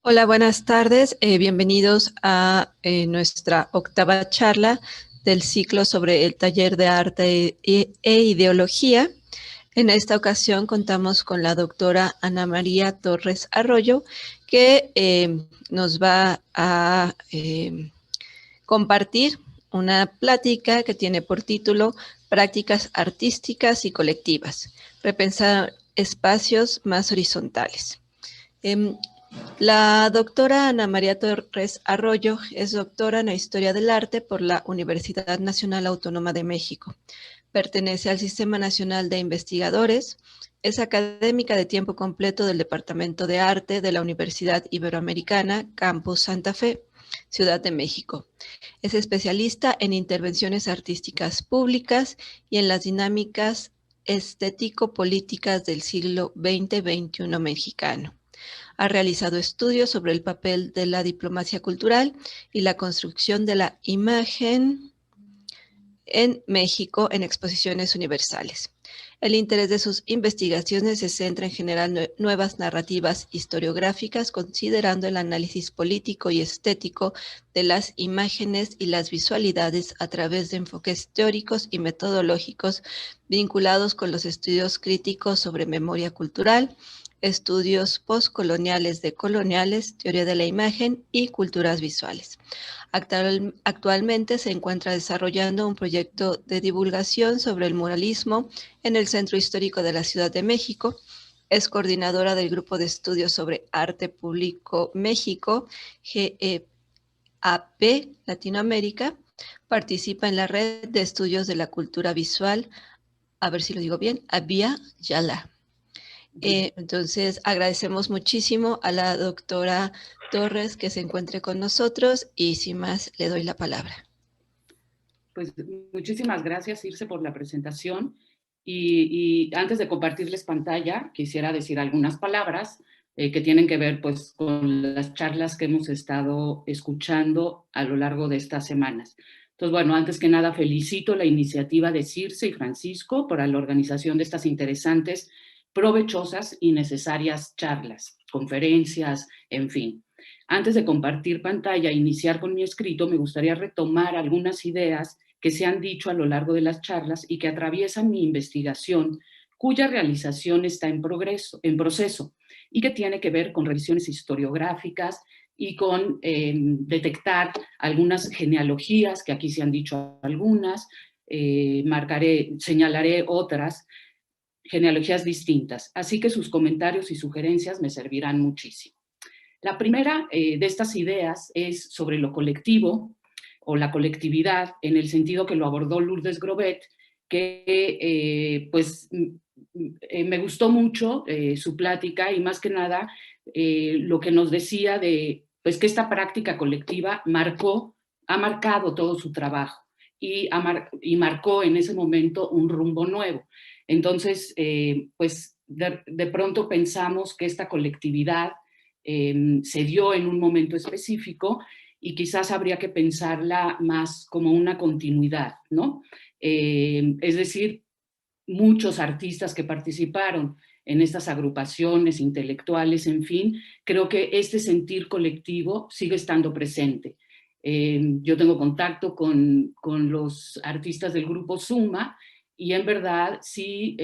Hola, buenas tardes. Bienvenidos a nuestra octava charla del ciclo sobre el taller de arte e ideología. En esta ocasión contamos con la doctora Ana María Torres Arroyo, que nos va a compartir una plática que tiene por título Prácticas artísticas y colectivas, repensar espacios más horizontales. Em, la doctora Ana María Torres Arroyo es doctora en la Historia del Arte por la Universidad Nacional Autónoma de México. Pertenece al Sistema Nacional de Investigadores. Es académica de tiempo completo del Departamento de Arte de la Universidad Iberoamericana, Campus Santa Fe, Ciudad de México. Es especialista en intervenciones artísticas públicas y en las dinámicas estético-políticas del siglo XX-XXI mexicano. Ha realizado estudios sobre el papel de la diplomacia cultural y la construcción de la imagen en México en exposiciones universales. El interés de sus investigaciones se centra en generar nuevas narrativas historiográficas, considerando el análisis político y estético de las imágenes y las visualidades a través de enfoques teóricos y metodológicos vinculados con los estudios críticos sobre memoria cultural, estudios postcoloniales, decoloniales, teoría de la imagen y culturas visuales. Actualmente se encuentra desarrollando un proyecto de divulgación sobre el muralismo en el Centro Histórico de la Ciudad de México. Es coordinadora del Grupo de Estudios sobre Arte Público México, GEAP Latinoamérica. Participa en la Red de Estudios de la Cultura Visual, a ver si lo digo bien, Avia Yala. Entonces, agradecemos muchísimo a la doctora Torres que se encuentre con nosotros y sin más le doy la palabra. Pues muchísimas gracias, Irse, por la presentación. Y antes de compartirles pantalla, quisiera decir algunas palabras que tienen que ver pues, con las charlas que hemos estado escuchando a lo largo de estas semanas. Entonces, bueno, antes que nada felicito la iniciativa de Circe y Francisco por la organización de estas interesantes, provechosas y necesarias charlas, conferencias, en fin. Antes de compartir pantalla e iniciar con mi escrito, me gustaría retomar algunas ideas que se han dicho a lo largo de las charlas y que atraviesan mi investigación, cuya realización está en proceso y que tiene que ver con revisiones historiográficas y con detectar algunas genealogías, que aquí se han dicho algunas, señalaré otras genealogías distintas. Así que sus comentarios y sugerencias me servirán muchísimo. La primera de estas ideas es sobre lo colectivo o la colectividad, en el sentido que lo abordó Lourdes Grobet, que me gustó mucho su plática y más que nada lo que nos decía de pues, que esta práctica colectiva ha marcado todo su trabajo y marcó en ese momento un rumbo nuevo. Entonces, pues de pronto pensamos que esta colectividad se dio en un momento específico y quizás habría que pensarla más como una continuidad, ¿no? Es decir, muchos artistas que participaron en estas agrupaciones intelectuales, en fin, creo que este sentir colectivo sigue estando presente. Yo tengo contacto con los artistas del grupo Suma y en verdad sí,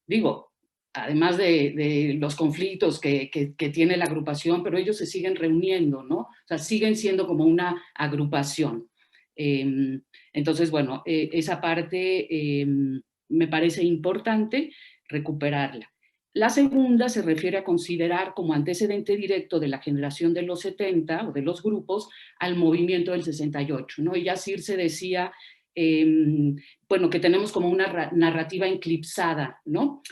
digo, además de los conflictos que tiene la agrupación, pero ellos se siguen reuniendo, ¿no? O sea, siguen siendo como una agrupación. Entonces, bueno, esa parte me parece importante recuperarla. La segunda se refiere a considerar como antecedente directo de la generación de los 70 o de los grupos al movimiento del 68, ¿no? Y ya Circe decía, bueno, que tenemos como una narrativa eclipsada, ¿no?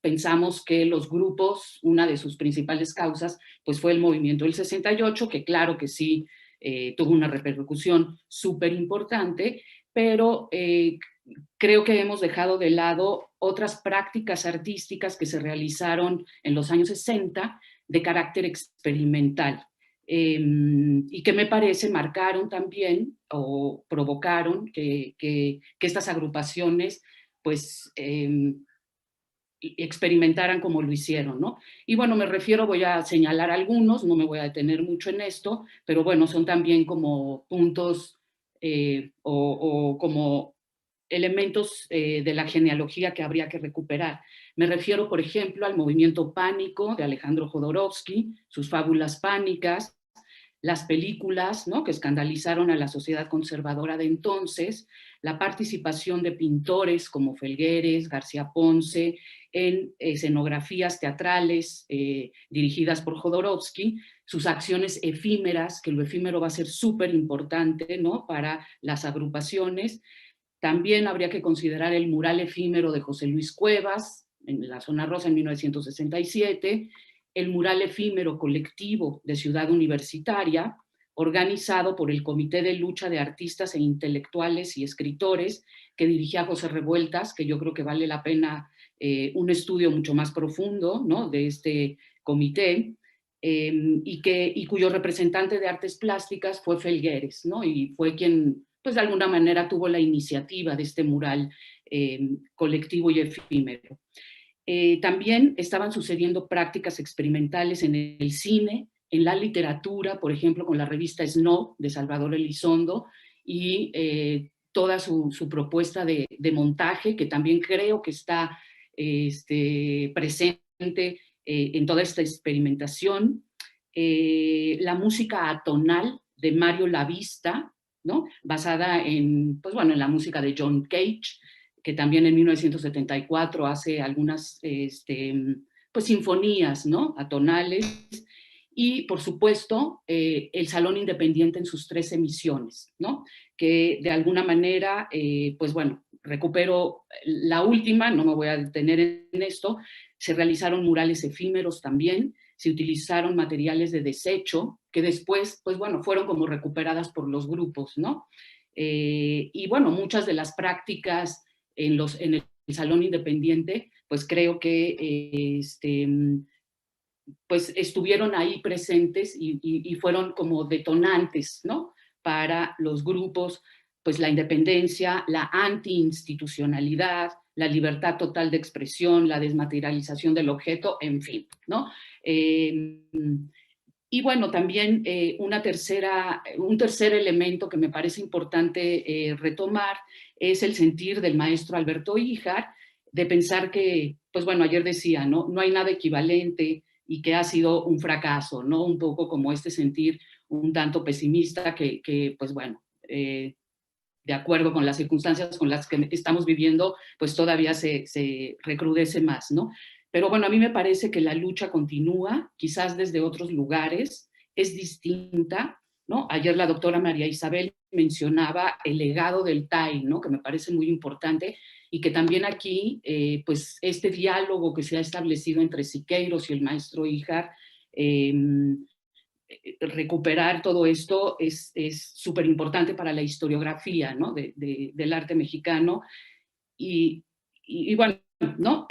Pensamos que los grupos, una de sus principales causas, pues fue el movimiento del 68, que claro que sí tuvo una repercusión súper importante, pero creo que hemos dejado de lado otras prácticas artísticas que se realizaron en los años 60 de carácter experimental y que me parece marcaron también o provocaron que estas agrupaciones pues experimentaran como lo hicieron, ¿no? Y bueno, me refiero, voy a señalar algunos, no me voy a detener mucho en esto, pero bueno, son también como puntos o como elementos de la genealogía que habría que recuperar. Me refiero, por ejemplo, al movimiento Pánico de Alejandro Jodorowsky, sus fábulas pánicas, las películas, ¿no?, que escandalizaron a la sociedad conservadora de entonces, la participación de pintores como Felgueres, García Ponce, en escenografías teatrales dirigidas por Jodorowsky, sus acciones efímeras, que lo efímero va a ser súper importante, ¿no?, para las agrupaciones. También habría que considerar el mural efímero de José Luis Cuevas, en la Zona Rosa en 1967, el mural efímero colectivo de Ciudad Universitaria, organizado por el Comité de Lucha de Artistas e Intelectuales y Escritores, que dirigía José Revueltas, que yo creo que vale la pena un estudio mucho más profundo, ¿no?, de este comité, y cuyo representante de artes plásticas fue Felgueres, ¿no?, y fue quien, pues de alguna manera tuvo la iniciativa de este mural colectivo y efímero. También estaban sucediendo prácticas experimentales en el cine, en la literatura, por ejemplo, con la revista Snow de Salvador Elizondo y toda su propuesta de montaje, que también creo que está presente en toda esta experimentación. La música atonal de Mario Lavista, ¿no?, basada en, pues bueno, en la música de John Cage, que también en 1974 hace algunas pues sinfonías, ¿no?, atonales, y por supuesto el Salón Independiente en sus 3 emisiones, ¿no?, que de alguna manera, pues bueno, recupero la última, no me voy a detener en esto, se realizaron murales efímeros también, se utilizaron materiales de desecho, que después, pues bueno, fueron como recuperadas por los grupos, ¿no? Y bueno, muchas de las prácticas en el Salón Independiente, pues creo que pues estuvieron ahí presentes y fueron como detonantes, ¿no?, para los grupos, pues la independencia, la antiinstitucionalidad, la libertad total de expresión, la desmaterialización del objeto, en fin, ¿no? Y bueno, también un tercer elemento que me parece importante retomar es el sentir del maestro Alberto Híjar, de pensar que, pues bueno, ayer decía, ¿no?, no hay nada equivalente y que ha sido un fracaso, ¿no? Un poco como este sentir un tanto pesimista que pues bueno, de acuerdo con las circunstancias con las que estamos viviendo, pues todavía se recrudece más, ¿no? Pero bueno, a mí me parece que la lucha continúa, quizás desde otros lugares, es distinta, ¿no? Ayer la doctora María Isabel mencionaba el legado del TAI, ¿no?, que me parece muy importante, y que también aquí, pues este diálogo que se ha establecido entre Siqueiros y el maestro Híjar, recuperar todo esto es súper importante para la historiografía, ¿no?, del arte mexicano. Y bueno, ¿no?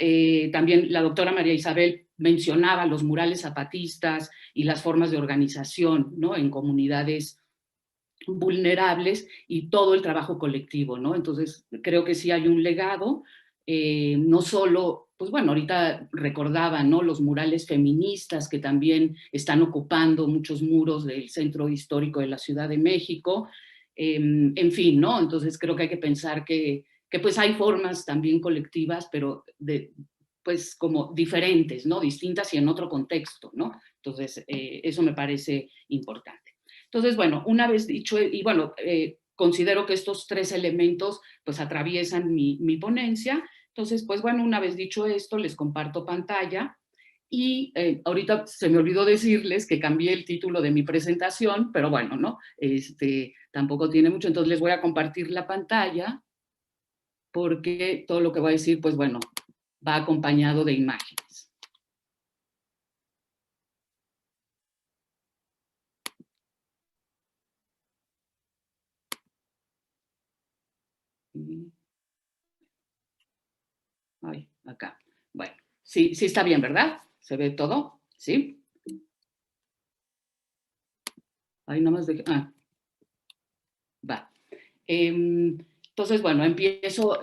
También la doctora María Isabel mencionaba los murales zapatistas y las formas de organización, ¿no?, en comunidades vulnerables y todo el trabajo colectivo, ¿no? Entonces, creo que sí hay un legado, no solo, pues bueno, ahorita recordaba, ¿no?, los murales feministas que también están ocupando muchos muros del centro histórico de la Ciudad de México, en fin, ¿no? Entonces creo que hay que pensar que pues hay formas también colectivas, pero pues como diferentes, ¿no?, distintas y en otro contexto, ¿no? Entonces, eso me parece importante. Entonces, bueno, una vez dicho, y bueno, considero que estos 3 elementos pues atraviesan mi ponencia. Entonces, pues bueno, una vez dicho esto, les comparto pantalla y ahorita se me olvidó decirles que cambié el título de mi presentación, pero bueno, ¿no? Tampoco tiene mucho, entonces les voy a compartir la pantalla porque todo lo que voy a decir, pues bueno, va acompañado de imágenes. Ay, acá. Bueno, sí, sí está bien, ¿verdad? ¿Se ve todo? ¿Sí? Ahí nomás dejé. Ah, va. Entonces, bueno, empiezo.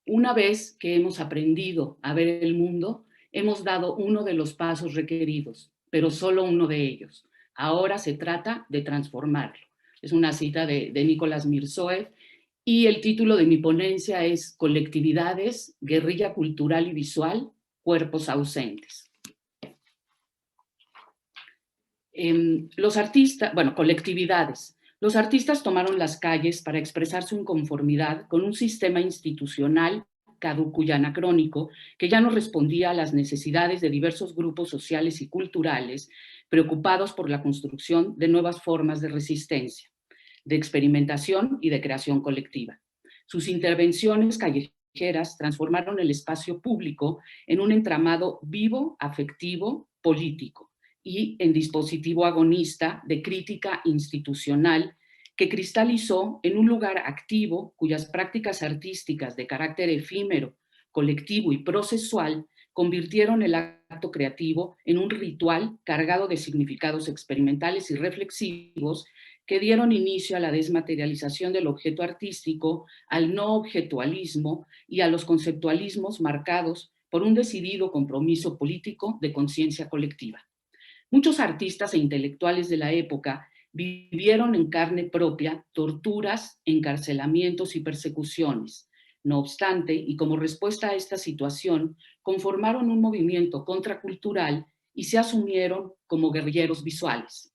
Una vez que hemos aprendido a ver el mundo, hemos dado uno de los pasos requeridos, pero solo uno de ellos. Ahora se trata de transformarlo. Es una cita de Nicolás Mirzoev y el título de mi ponencia es Colectividades, guerrilla cultural y visual, cuerpos ausentes. Los artistas, bueno, colectividades. Los artistas tomaron las calles para expresar su inconformidad con un sistema institucional caduco y anacrónico que ya no respondía a las necesidades de diversos grupos sociales y culturales preocupados por la construcción de nuevas formas de resistencia, de experimentación y de creación colectiva. Sus intervenciones callejeras transformaron el espacio público en un entramado vivo, afectivo, político y en dispositivo agonista de crítica institucional que cristalizó en un lugar activo cuyas prácticas artísticas de carácter efímero, colectivo y procesual convirtieron el acto creativo en un ritual cargado de significados experimentales y reflexivos que dieron inicio a la desmaterialización del objeto artístico, al no objetualismo y a los conceptualismos marcados por un decidido compromiso político de conciencia colectiva. Muchos artistas e intelectuales de la época vivieron en carne propia torturas, encarcelamientos y persecuciones. No obstante, y como respuesta a esta situación, conformaron un movimiento contracultural y se asumieron como guerrilleros visuales,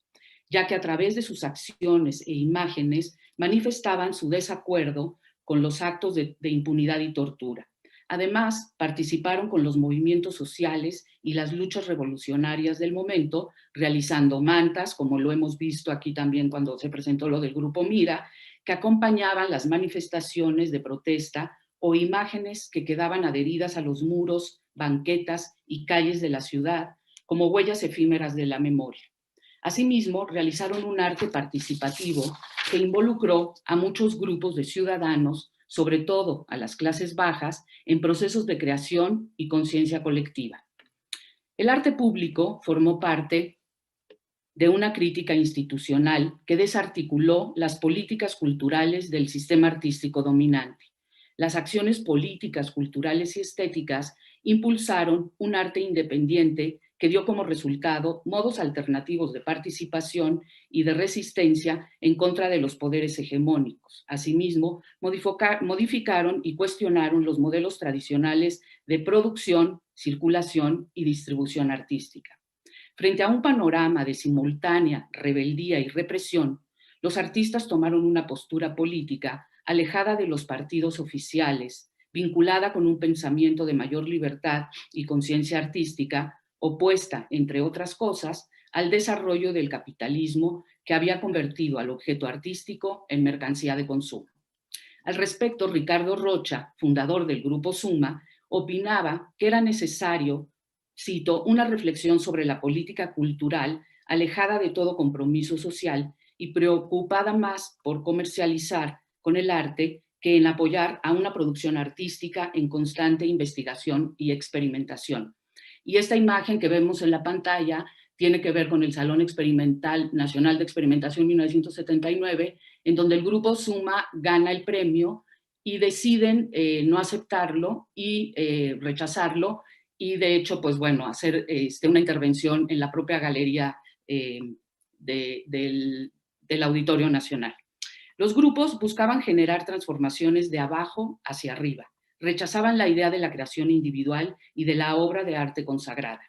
ya que a través de sus acciones e imágenes manifestaban su desacuerdo con los actos de impunidad y tortura. Además, participaron con los movimientos sociales y las luchas revolucionarias del momento, realizando mantas, como lo hemos visto aquí también cuando se presentó lo del Grupo Mira, que acompañaban las manifestaciones de protesta o imágenes que quedaban adheridas a los muros, banquetas y calles de la ciudad, como huellas efímeras de la memoria. Asimismo, realizaron un arte participativo que involucró a muchos grupos de ciudadanos, sobre todo a las clases bajas, en procesos de creación y conciencia colectiva. El arte público formó parte de una crítica institucional que desarticuló las políticas culturales del sistema artístico dominante. Las acciones políticas, culturales y estéticas impulsaron un arte independiente que dio como resultado modos alternativos de participación y de resistencia en contra de los poderes hegemónicos. Asimismo, modificaron y cuestionaron los modelos tradicionales de producción, circulación y distribución artística. Frente a un panorama de simultánea rebeldía y represión, los artistas tomaron una postura política alejada de los partidos oficiales, vinculada con un pensamiento de mayor libertad y conciencia artística, opuesta, entre otras cosas, al desarrollo del capitalismo que había convertido al objeto artístico en mercancía de consumo. Al respecto, Ricardo Rocha, fundador del Grupo Suma, opinaba que era necesario, cito, una reflexión sobre la política cultural alejada de todo compromiso social y preocupada más por comercializar con el arte que en apoyar a una producción artística en constante investigación y experimentación. Y esta imagen que vemos en la pantalla tiene que ver con el Salón Experimental Nacional de Experimentación 1979, en donde el Grupo Suma gana el premio y deciden no aceptarlo y rechazarlo, y de hecho, pues bueno, hacer una intervención en la propia galería del Auditorio Nacional. Los grupos buscaban generar transformaciones de abajo hacia arriba, rechazaban la idea de la creación individual y de la obra de arte consagrada.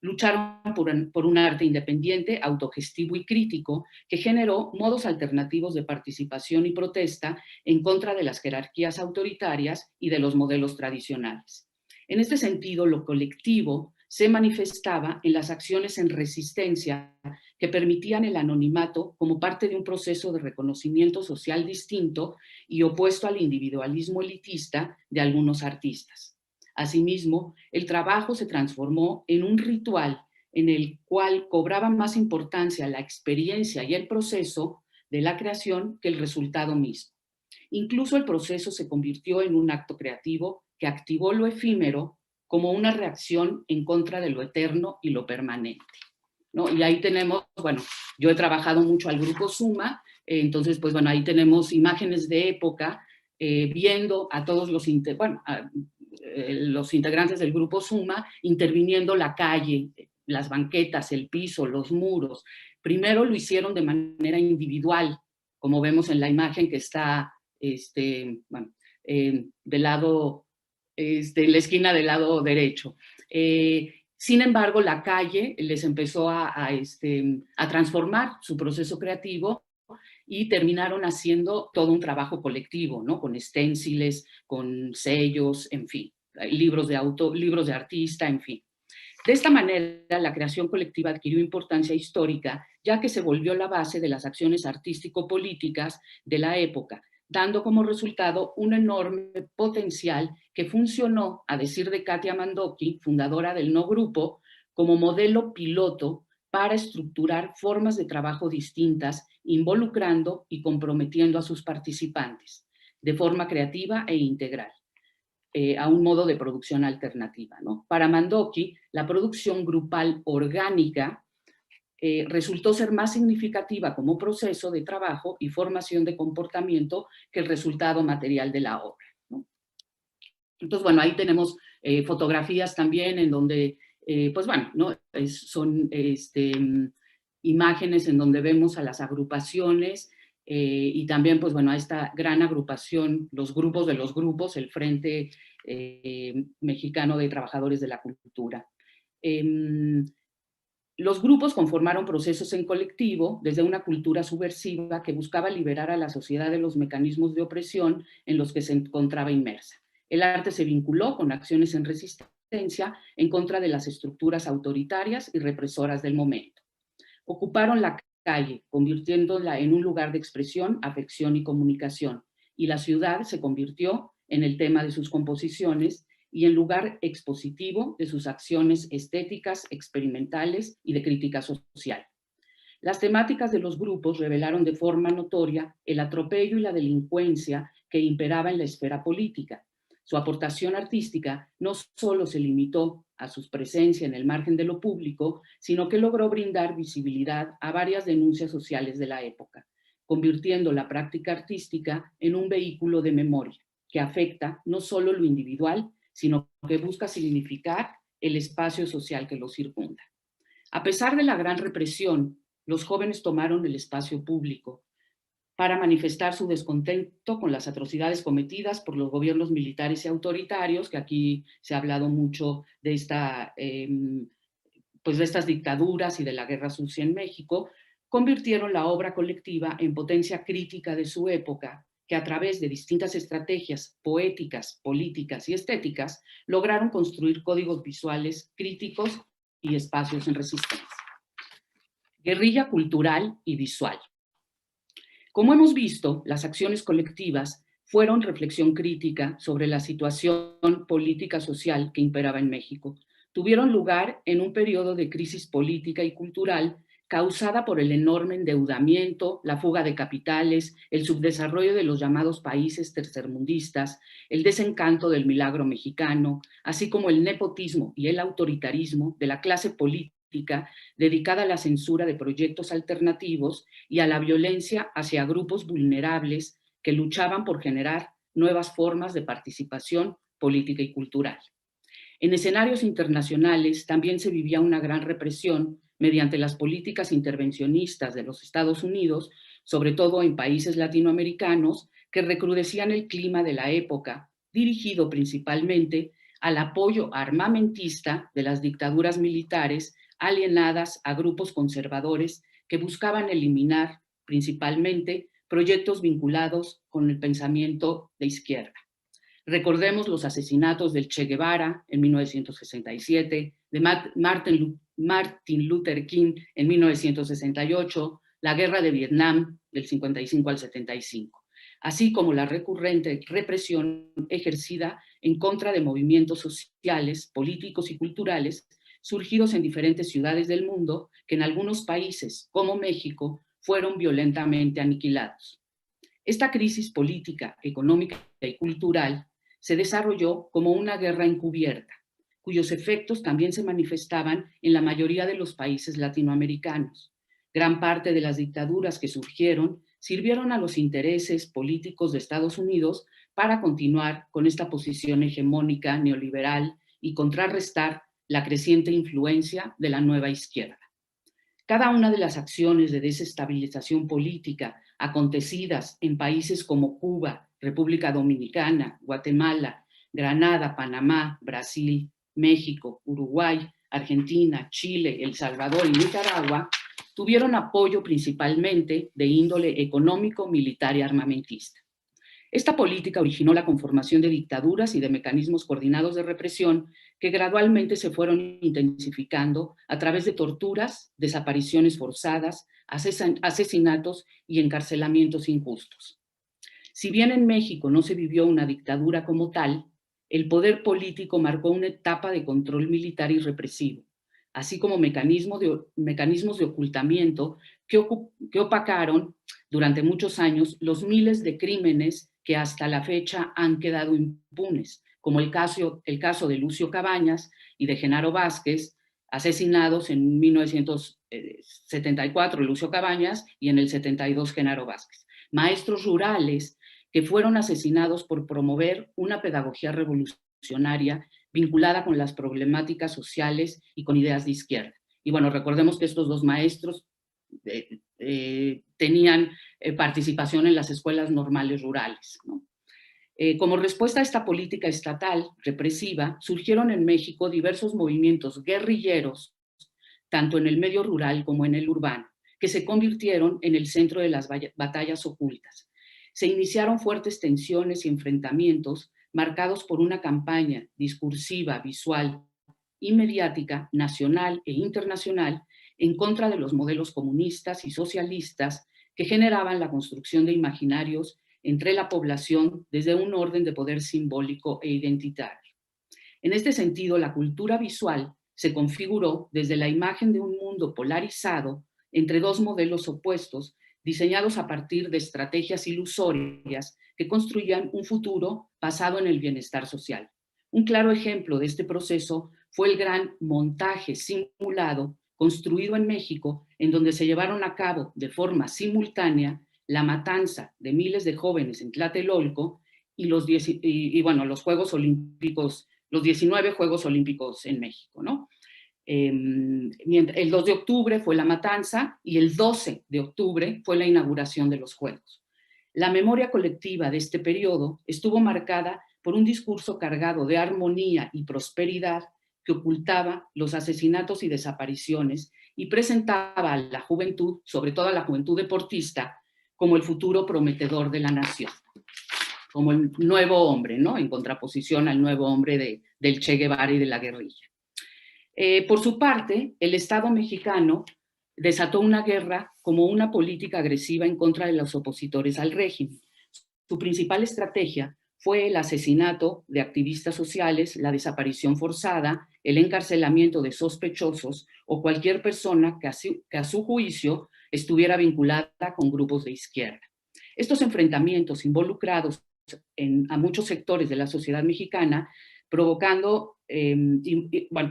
Lucharon por un arte independiente, autogestivo y crítico que generó modos alternativos de participación y protesta en contra de las jerarquías autoritarias y de los modelos tradicionales. En este sentido, lo colectivo se manifestaba en las acciones en resistencia que permitían el anonimato como parte de un proceso de reconocimiento social distinto y opuesto al individualismo elitista de algunos artistas. Asimismo, el trabajo se transformó en un ritual en el cual cobraba más importancia la experiencia y el proceso de la creación que el resultado mismo. Incluso el proceso se convirtió en un acto creativo que activó lo efímero como una reacción en contra de lo eterno y lo permanente, ¿no? Y ahí tenemos, bueno, yo he trabajado mucho al Grupo Suma, entonces, pues bueno, ahí tenemos imágenes de época viendo a todos los, los integrantes del grupo Suma interviniendo la calle, las banquetas, el piso, los muros. Primero lo hicieron de manera individual, como vemos en la imagen que está del lado, en la esquina del lado derecho. Sin embargo, la calle les empezó a transformar su proceso creativo y terminaron haciendo todo un trabajo colectivo, ¿no? Con esténciles, con sellos, en fin, libros de artista, en fin. De esta manera, la creación colectiva adquirió importancia histórica, ya que se volvió la base de las acciones artístico-políticas de la época, dando como resultado un enorme potencial que funcionó, a decir de Katia Mandoki, fundadora del No Grupo, como modelo piloto para estructurar formas de trabajo distintas, involucrando y comprometiendo a sus participantes de forma creativa e integral. A un modo de producción alternativa, ¿no? Para Mandoki, la producción grupal orgánica resultó ser más significativa como proceso de trabajo y formación de comportamiento que el resultado material de la obra, ¿no? Entonces, bueno, ahí tenemos fotografías también en donde, pues bueno, ¿no? Son imágenes en donde vemos a las agrupaciones y también, pues bueno, a esta gran agrupación, los grupos de los grupos, el Frente Mexicano de Trabajadores de la Cultura. Los grupos conformaron procesos en colectivo desde una cultura subversiva que buscaba liberar a la sociedad de los mecanismos de opresión en los que se encontraba inmersa. El arte se vinculó con acciones en resistencia en contra de las estructuras autoritarias y represoras del momento. Ocuparon la calle, convirtiéndola en un lugar de expresión, afección y comunicación, y la ciudad se convirtió en el tema de sus composiciones y en lugar expositivo de sus acciones estéticas, experimentales y de crítica social. Las temáticas de los grupos revelaron de forma notoria el atropello y la delincuencia que imperaba en la esfera política. Su aportación artística no solo se limitó a su presencia en el margen de lo público, sino que logró brindar visibilidad a varias denuncias sociales de la época, convirtiendo la práctica artística en un vehículo de memoria que afecta no solo lo individual, sino que busca significar el espacio social que lo circunda. A pesar de la gran represión, los jóvenes tomaron el espacio público para manifestar su descontento con las atrocidades cometidas por los gobiernos militares y autoritarios, que aquí se ha hablado mucho de pues de estas dictaduras y de la guerra sucia en México, convirtieron la obra colectiva en potencia crítica de su época, que a través de distintas estrategias poéticas, políticas y estéticas lograron construir códigos visuales críticos y espacios en resistencia. Guerrilla cultural y visual. Como hemos visto, las acciones colectivas fueron reflexión crítica sobre la situación política social que imperaba en México. Tuvieron lugar en un periodo de crisis política y cultural causada por el enorme endeudamiento, la fuga de capitales, el subdesarrollo de los llamados países tercermundistas, el desencanto del milagro mexicano, así como el nepotismo y el autoritarismo de la clase política dedicada a la censura de proyectos alternativos y a la violencia hacia grupos vulnerables que luchaban por generar nuevas formas de participación política y cultural. En escenarios internacionales también se vivía una gran represión mediante las políticas intervencionistas de los Estados Unidos, sobre todo en países latinoamericanos, que recrudecían el clima de la época, dirigido principalmente al apoyo armamentista de las dictaduras militares alienadas a grupos conservadores que buscaban eliminar principalmente proyectos vinculados con el pensamiento de izquierda. Recordemos los asesinatos del Che Guevara en 1967, de Martin Luther King en 1968, la guerra de Vietnam del 55 al 75, así como la recurrente represión ejercida en contra de movimientos sociales, políticos y culturales surgidos en diferentes ciudades del mundo que en algunos países, como México, fueron violentamente aniquilados. Esta crisis política, económica y cultural se desarrolló como una guerra encubierta, cuyos efectos también se manifestaban en la mayoría de los países latinoamericanos. Gran parte de las dictaduras que surgieron sirvieron a los intereses políticos de Estados Unidos para continuar con esta posición hegemónica neoliberal y contrarrestar la creciente influencia de la nueva izquierda. Cada una de las acciones de desestabilización política acontecidas en países como Cuba, República Dominicana, Guatemala, Granada, Panamá, Brasil, México, Uruguay, Argentina, Chile, El Salvador y Nicaragua tuvieron apoyo principalmente de índole económico, militar y armamentista. Esta política originó la conformación de dictaduras y de mecanismos coordinados de represión que gradualmente se fueron intensificando a través de torturas, desapariciones forzadas, asesinatos y encarcelamientos injustos. Si bien en México no se vivió una dictadura como tal, el poder político marcó una etapa de control militar y represivo, así como mecanismos de ocultamiento que opacaron durante muchos años los miles de crímenes que hasta la fecha han quedado impunes, como el caso de Lucio Cabañas y de Genaro Vázquez, asesinados en 1974 Lucio Cabañas y en el 72 Genaro Vázquez. Maestros rurales que fueron asesinados por promover una pedagogía revolucionaria vinculada con las problemáticas sociales y con ideas de izquierda. Y bueno, recordemos que estos dos maestros tenían participación en las escuelas normales rurales, ¿no? Como respuesta a esta política estatal represiva, surgieron en México diversos movimientos guerrilleros, tanto en el medio rural como en el urbano, que se convirtieron en el centro de las batallas ocultas. Se iniciaron fuertes tensiones y enfrentamientos marcados por una campaña discursiva, visual y mediática, nacional e internacional, en contra de los modelos comunistas y socialistas que generaban la construcción de imaginarios entre la población desde un orden de poder simbólico e identitario. En este sentido, la cultura visual se configuró desde la imagen de un mundo polarizado entre dos modelos opuestos, diseñados a partir de estrategias ilusorias que construían un futuro basado en el bienestar social. Un claro ejemplo de este proceso fue el gran montaje simulado construido en México, en donde se llevaron a cabo de forma simultánea la matanza de miles de jóvenes en Tlatelolco y los 19 Juegos Olímpicos en México, ¿no? El 2 de octubre fue la matanza y el 12 de octubre fue la inauguración de los Juegos. La memoria colectiva de este periodo estuvo marcada por un discurso cargado de armonía y prosperidad que ocultaba los asesinatos y desapariciones y presentaba a la juventud, sobre todo a la juventud deportista, como el futuro prometedor de la nación, como el nuevo hombre, ¿no? En contraposición al nuevo hombre del Che Guevara y de la guerrilla. Por su parte, el Estado mexicano desató una guerra como una política agresiva en contra de los opositores al régimen. Su principal estrategia fue el asesinato de activistas sociales, la desaparición forzada, el encarcelamiento de sospechosos o cualquier persona que a su juicio estuviera vinculada con grupos de izquierda. Estos enfrentamientos involucrados a muchos sectores de la sociedad mexicana,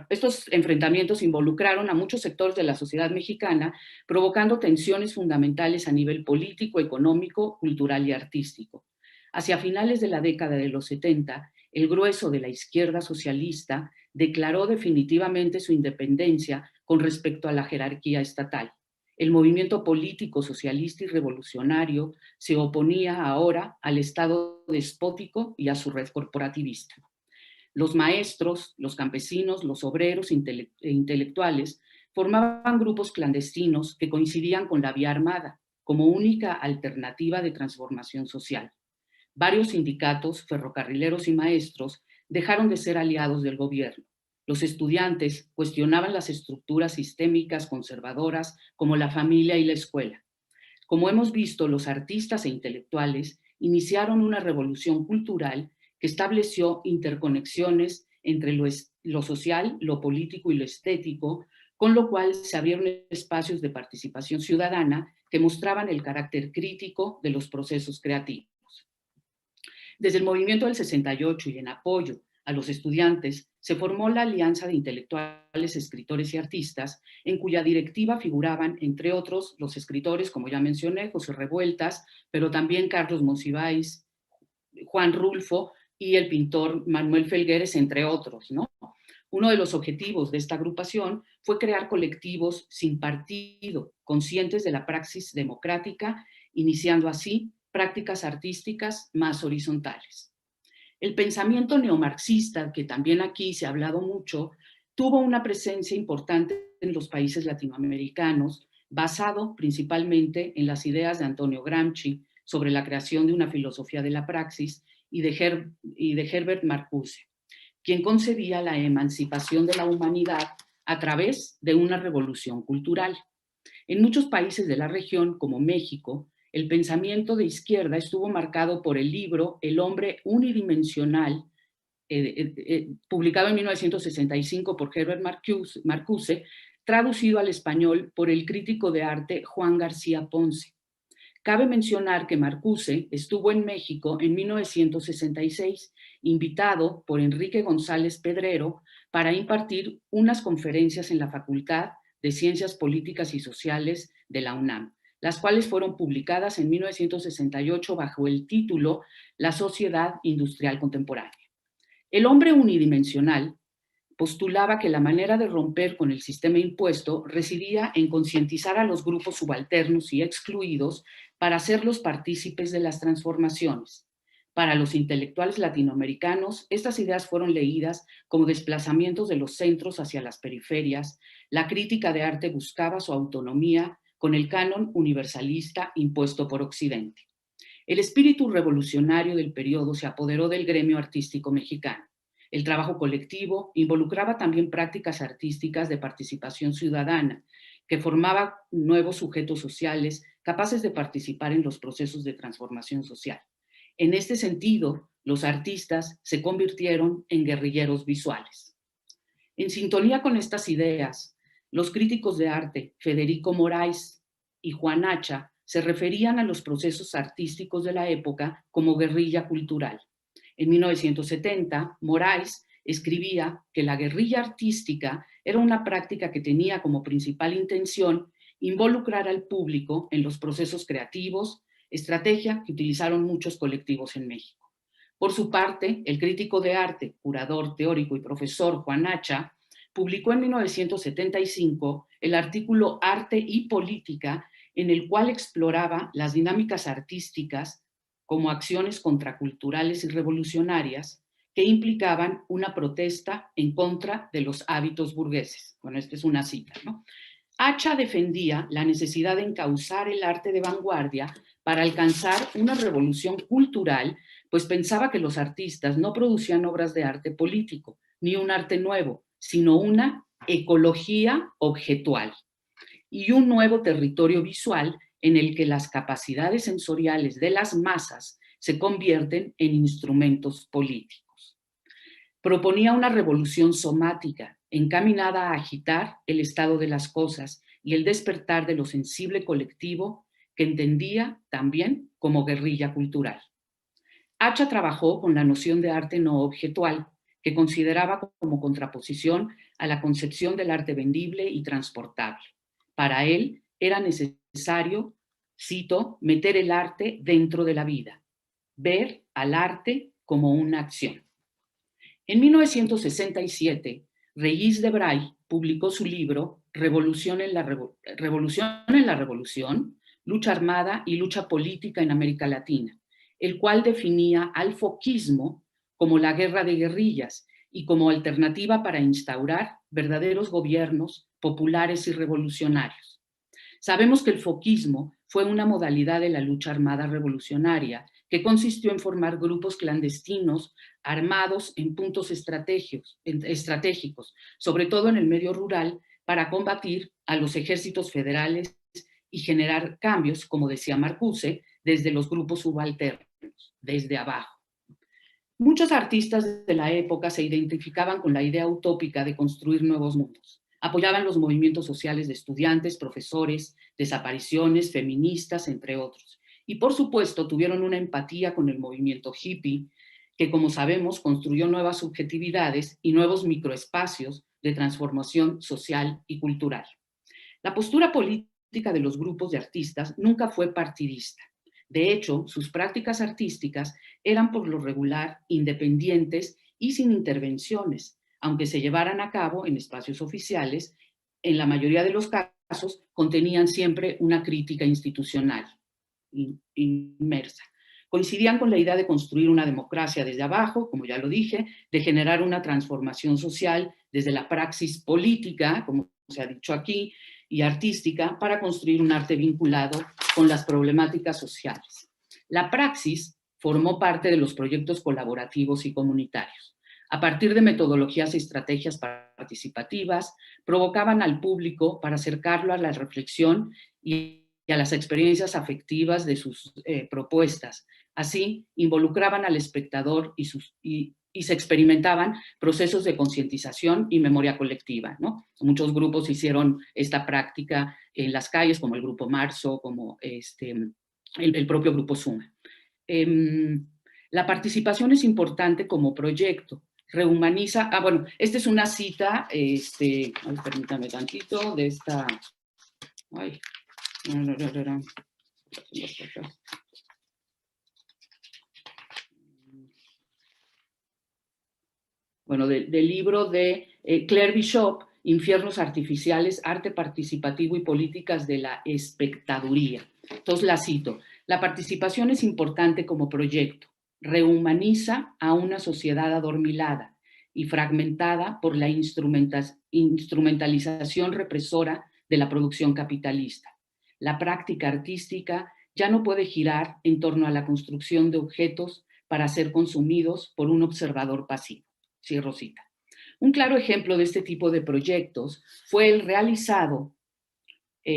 estos enfrentamientos involucraron a muchos sectores de la sociedad mexicana, provocando tensiones fundamentales a nivel político, económico, cultural y artístico. Hacia finales de la década de los 70, el grueso de la izquierda socialista declaró definitivamente su independencia con respecto a la jerarquía estatal. El movimiento político socialista y revolucionario se oponía ahora al Estado despótico y a su red corporativista. Los maestros, los campesinos, los obreros e intelectuales formaban grupos clandestinos que coincidían con la vía armada como única alternativa de transformación social. Varios sindicatos, ferrocarrileros y maestros dejaron de ser aliados del gobierno. Los estudiantes cuestionaban las estructuras sistémicas conservadoras como la familia y la escuela. Como hemos visto, los artistas e intelectuales iniciaron una revolución cultural que estableció interconexiones entre lo social, lo político y lo estético, con lo cual se abrieron espacios de participación ciudadana que mostraban el carácter crítico de los procesos creativos. Desde el movimiento del 68 y en apoyo a los estudiantes, se formó la Alianza de Intelectuales, Escritores y Artistas, en cuya directiva figuraban, entre otros, los escritores, como ya mencioné, José Revueltas, pero también Carlos Monsiváis, Juan Rulfo y el pintor Manuel Felgueres, entre otros, ¿no? Uno de los objetivos de esta agrupación fue crear colectivos sin partido, conscientes de la praxis democrática, iniciando así prácticas artísticas más horizontales. El pensamiento neomarxista, que también aquí se ha hablado mucho, tuvo una presencia importante en los países latinoamericanos, basado principalmente en las ideas de Antonio Gramsci sobre la creación de una filosofía de la praxis y de Herbert Marcuse, quien concebía la emancipación de la humanidad a través de una revolución cultural. En muchos países de la región, como México, el pensamiento de izquierda estuvo marcado por el libro El hombre unidimensional, publicado en 1965 por Herbert Marcuse, traducido al español por el crítico de arte Juan García Ponce. Cabe mencionar que Marcuse estuvo en México en 1966, invitado por Enrique González Pedrero para impartir unas conferencias en la Facultad de Ciencias Políticas y Sociales de la UNAM, las cuales fueron publicadas en 1968 bajo el título La Sociedad Industrial Contemporánea. El hombre unidimensional postulaba que la manera de romper con el sistema impuesto residía en concientizar a los grupos subalternos y excluidos para hacerlos partícipes de las transformaciones. Para los intelectuales latinoamericanos, estas ideas fueron leídas como desplazamientos de los centros hacia las periferias. La crítica de arte buscaba su autonomía con el canon universalista impuesto por Occidente. El espíritu revolucionario del periodo se apoderó del gremio artístico mexicano. El trabajo colectivo involucraba también prácticas artísticas de participación ciudadana, que formaba nuevos sujetos sociales capaces de participar en los procesos de transformación social. En este sentido, los artistas se convirtieron en guerrilleros visuales. En sintonía con estas ideas, los críticos de arte Federico Moraes y Juan Hacha se referían a los procesos artísticos de la época como guerrilla cultural. En 1970, Moraes escribía que la guerrilla artística era una práctica que tenía como principal intención involucrar al público en los procesos creativos, estrategia que utilizaron muchos colectivos en México. Por su parte, el crítico de arte, curador, teórico y profesor Juan Hacha, publicó en 1975 el artículo Arte y Política, en el cual exploraba las dinámicas artísticas como acciones contraculturales y revolucionarias que implicaban una protesta en contra de los hábitos burgueses. Bueno, esta es una cita, ¿no? Hacha defendía la necesidad de encauzar el arte de vanguardia para alcanzar una revolución cultural, pues pensaba que los artistas no producían obras de arte político, ni un arte nuevo, sino una ecología objetual y un nuevo territorio visual en el que las capacidades sensoriales de las masas se convierten en instrumentos políticos. Proponía una revolución somática encaminada a agitar el estado de las cosas y el despertar de lo sensible colectivo que entendía también como guerrilla cultural. Hacha trabajó con la noción de arte no objetual, que consideraba como contraposición a la concepción del arte vendible y transportable. Para él era necesario, cito, meter el arte dentro de la vida, ver al arte como una acción. En 1967, Regis Debray publicó su libro Revolución en la Revolución, Lucha Armada y Lucha Política en América Latina, el cual definía al foquismo como la guerra de guerrillas y como alternativa para instaurar verdaderos gobiernos populares y revolucionarios. Sabemos que el foquismo fue una modalidad de la lucha armada revolucionaria que consistió en formar grupos clandestinos armados en puntos estratégicos, sobre todo en el medio rural, para combatir a los ejércitos federales y generar cambios, como decía Marcuse, desde los grupos subalternos, desde abajo. Muchos artistas de la época se identificaban con la idea utópica de construir nuevos mundos. Apoyaban los movimientos sociales de estudiantes, profesores, desapariciones, feministas, entre otros. Y por supuesto tuvieron una empatía con el movimiento hippie, que como sabemos construyó nuevas subjetividades y nuevos microespacios de transformación social y cultural. La postura política de los grupos de artistas nunca fue partidista. De hecho, sus prácticas artísticas eran por lo regular independientes y sin intervenciones, aunque se llevaran a cabo en espacios oficiales, en la mayoría de los casos contenían siempre una crítica institucional inmersa. Coincidían con la idea de construir una democracia desde abajo, como ya lo dije, de generar una transformación social desde la praxis política, como se ha dicho aquí, y artística, para construir un arte vinculado con las problemáticas sociales. La praxis formó parte de los proyectos colaborativos y comunitarios. A partir de metodologías y estrategias participativas, provocaban al público para acercarlo a la reflexión y a las experiencias afectivas de sus propuestas. Así, involucraban al espectador y se experimentaban procesos de concientización y memoria colectiva, ¿no? Muchos grupos hicieron esta práctica en las calles, como el Grupo Marzo, como el propio Grupo Suma. La participación es importante como proyecto. Rehumaniza, bueno, esta es una cita, permítame tantito, de esta, bueno, del libro de Claire Bishop, Infiernos Artificiales, Arte Participativo y Políticas de la Espectaduría. Entonces la cito: la participación es importante como proyecto, rehumaniza a una sociedad adormilada y fragmentada por la instrumentalización represora de la producción capitalista. La práctica artística ya no puede girar en torno a la construcción de objetos para ser consumidos por un observador pasivo. Cierro cita. Un claro ejemplo de este tipo de proyectos fue el realizado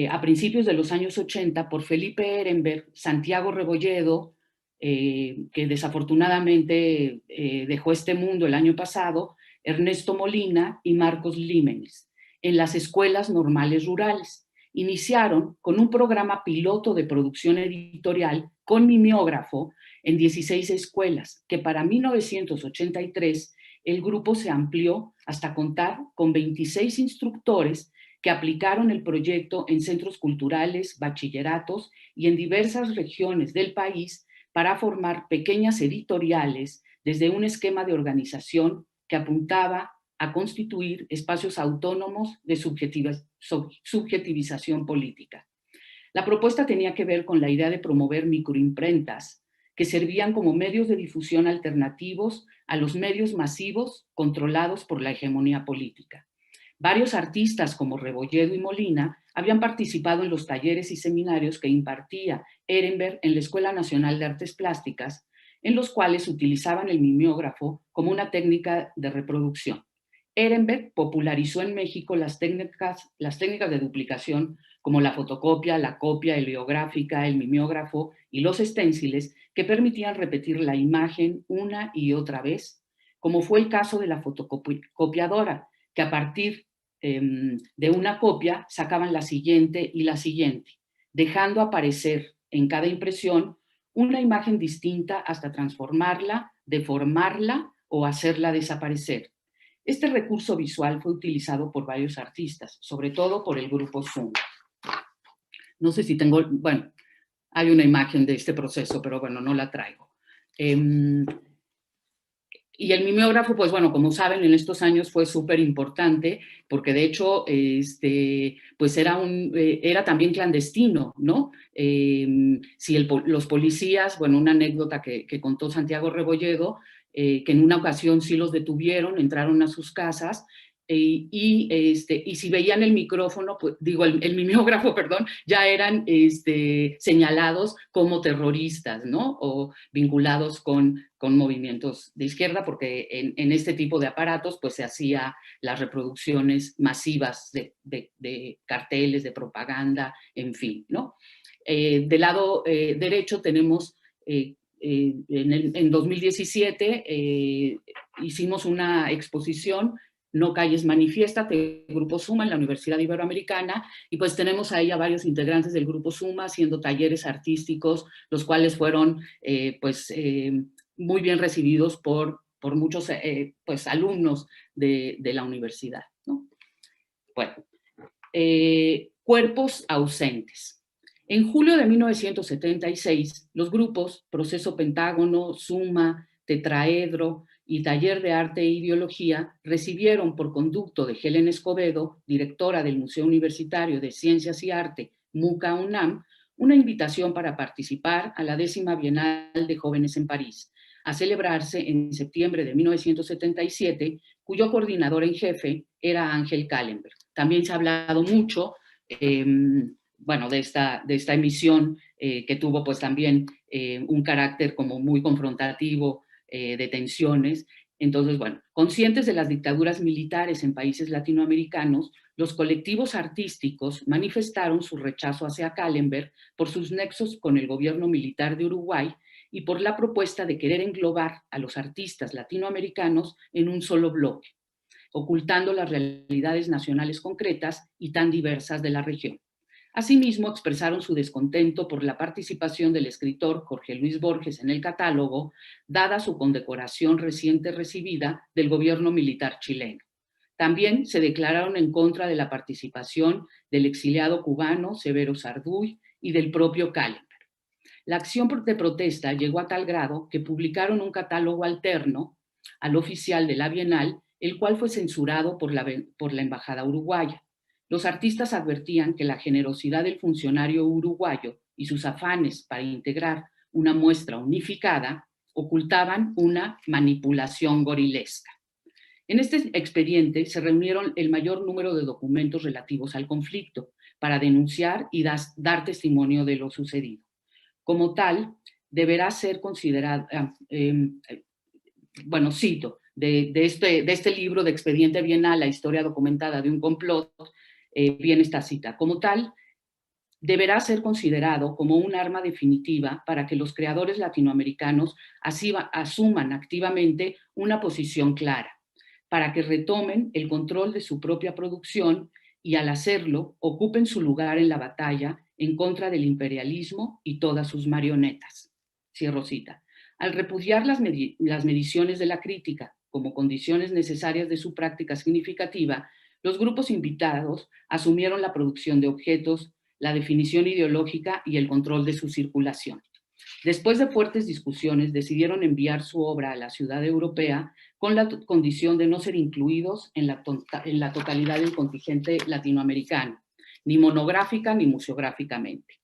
a principios de los años 80 por Felipe Ehrenberg, Santiago Rebolledo, que desafortunadamente dejó este mundo el año pasado, Ernesto Molina y Marcos Límenes, en las escuelas normales rurales. Iniciaron con un programa piloto de producción editorial con mimeógrafo en 16 escuelas, que para 1983 el grupo se amplió hasta contar con 26 instructores que aplicaron el proyecto en centros culturales, bachilleratos y en diversas regiones del país para formar pequeñas editoriales desde un esquema de organización que apuntaba a constituir espacios autónomos de subjetivización política. La propuesta tenía que ver con la idea de promover microimprentas que servían como medios de difusión alternativos a los medios masivos controlados por la hegemonía política. Varios artistas como Rebolledo y Molina habían participado en los talleres y seminarios que impartía Ehrenberg en la Escuela Nacional de Artes Plásticas, en los cuales utilizaban el mimeógrafo como una técnica de reproducción. Ehrenberg popularizó en México las técnicas de duplicación como la fotocopia, la copia heliográfica, el mimeógrafo y los esténciles que permitían repetir la imagen una y otra vez, como fue el caso de la fotocopiadora, que a partir de una copia sacaban la siguiente y la siguiente, dejando aparecer en cada impresión una imagen distinta hasta transformarla, deformarla o hacerla desaparecer. Este recurso visual fue utilizado por varios artistas, sobre todo por el Grupo Suma. No sé si tengo, bueno, hay una imagen de este proceso, pero bueno, no la traigo. Y el mimeógrafo, pues bueno, como saben, en estos años fue súper importante, porque de hecho, pues era también clandestino, ¿no? Si los policías, bueno, una anécdota que contó Santiago Rebolledo, que en una ocasión sí los detuvieron, entraron a sus casas, y si veían el micrófono, pues, digo, el mimeógrafo, perdón, ya eran señalados como terroristas, ¿no? O vinculados con movimientos de izquierda, porque en este tipo de aparatos pues se hacía las reproducciones masivas de carteles, de propaganda, en fin, ¿no? Del lado derecho tenemos, en 2017 hicimos una exposición, No calles manifiesta, de Grupo Suma en la Universidad Iberoamericana, y pues tenemos ahí a varios integrantes del Grupo Suma haciendo talleres artísticos, los cuales fueron muy bien recibidos por muchos pues, alumnos de la universidad, ¿no? Bueno, cuerpos ausentes. En julio de 1976, los grupos Proceso Pentágono, Suma, Tetraedro y Taller de Arte e Ideología recibieron por conducto de Helen Escobedo, directora del Museo Universitario de Ciencias y Arte, MUCA UNAM, una invitación para participar a la 10ª Bienal de Jóvenes en París, a celebrarse en septiembre de 1977, cuyo coordinador en jefe era Ángel Kallenberg. También se ha hablado mucho bueno, de esta emisión que tuvo pues también un carácter como muy confrontativo de tensiones. Entonces, bueno, conscientes de las dictaduras militares en países latinoamericanos, los colectivos artísticos manifestaron su rechazo hacia Kallenberg por sus nexos con el gobierno militar de Uruguay y por la propuesta de querer englobar a los artistas latinoamericanos en un solo bloque, ocultando las realidades nacionales concretas y tan diversas de la región. Asimismo, expresaron su descontento por la participación del escritor Jorge Luis Borges en el catálogo, dada su condecoración reciente recibida del gobierno militar chileno. También se declararon en contra de la participación del exiliado cubano Severo Sarduy y del propio Kallenberg. La acción de protesta llegó a tal grado que publicaron un catálogo alterno al oficial de la Bienal, el cual fue censurado por la Embajada uruguaya. Los artistas advertían que la generosidad del funcionario uruguayo y sus afanes para integrar una muestra unificada ocultaban una manipulación gorilesca. En este expediente se reunieron el mayor número de documentos relativos al conflicto para denunciar y dar testimonio de lo sucedido. Como tal, deberá ser considerada, bueno, cito, de este libro de Expediente Bienal, la historia documentada de un complot, viene esta cita. Como tal, deberá ser considerado como un arma definitiva para que los creadores latinoamericanos asuman activamente una posición clara, para que retomen el control de su propia producción y al hacerlo ocupen su lugar en la batalla en contra del imperialismo y todas sus marionetas. Cierro cita. Al repudiar las mediciones de la crítica como condiciones necesarias de su práctica significativa, los grupos invitados asumieron la producción de objetos, la definición ideológica y el control de su circulación. Después de fuertes discusiones, decidieron enviar su obra a la ciudad europea con la condición de no ser incluidos en la totalidad del contingente latinoamericano, ni monográfica ni museográficamente.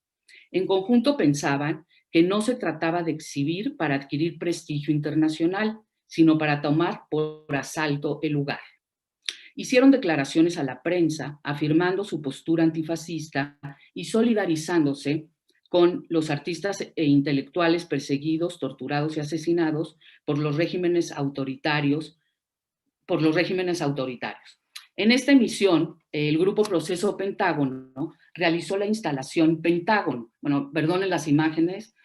En conjunto pensaban que no se trataba de exhibir para adquirir prestigio internacional, sino para tomar por asalto el lugar. Hicieron declaraciones a la prensa afirmando su postura antifascista y solidarizándose con los artistas e intelectuales perseguidos, torturados y asesinados por los regímenes autoritarios. En esta emisión, el grupo Proceso Pentágono realizó la instalación Pentágono. Bueno, perdonen las imágenes,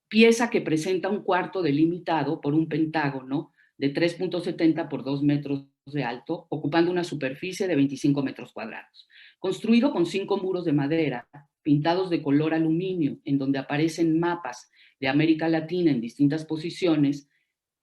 pieza que presenta un cuarto delimitado por un pentágono de 3.70 por 2 metros de alto, ocupando una superficie de 25 metros cuadrados. Construido con 5 muros de madera, pintados de color aluminio, en donde aparecen mapas de América Latina en distintas posiciones,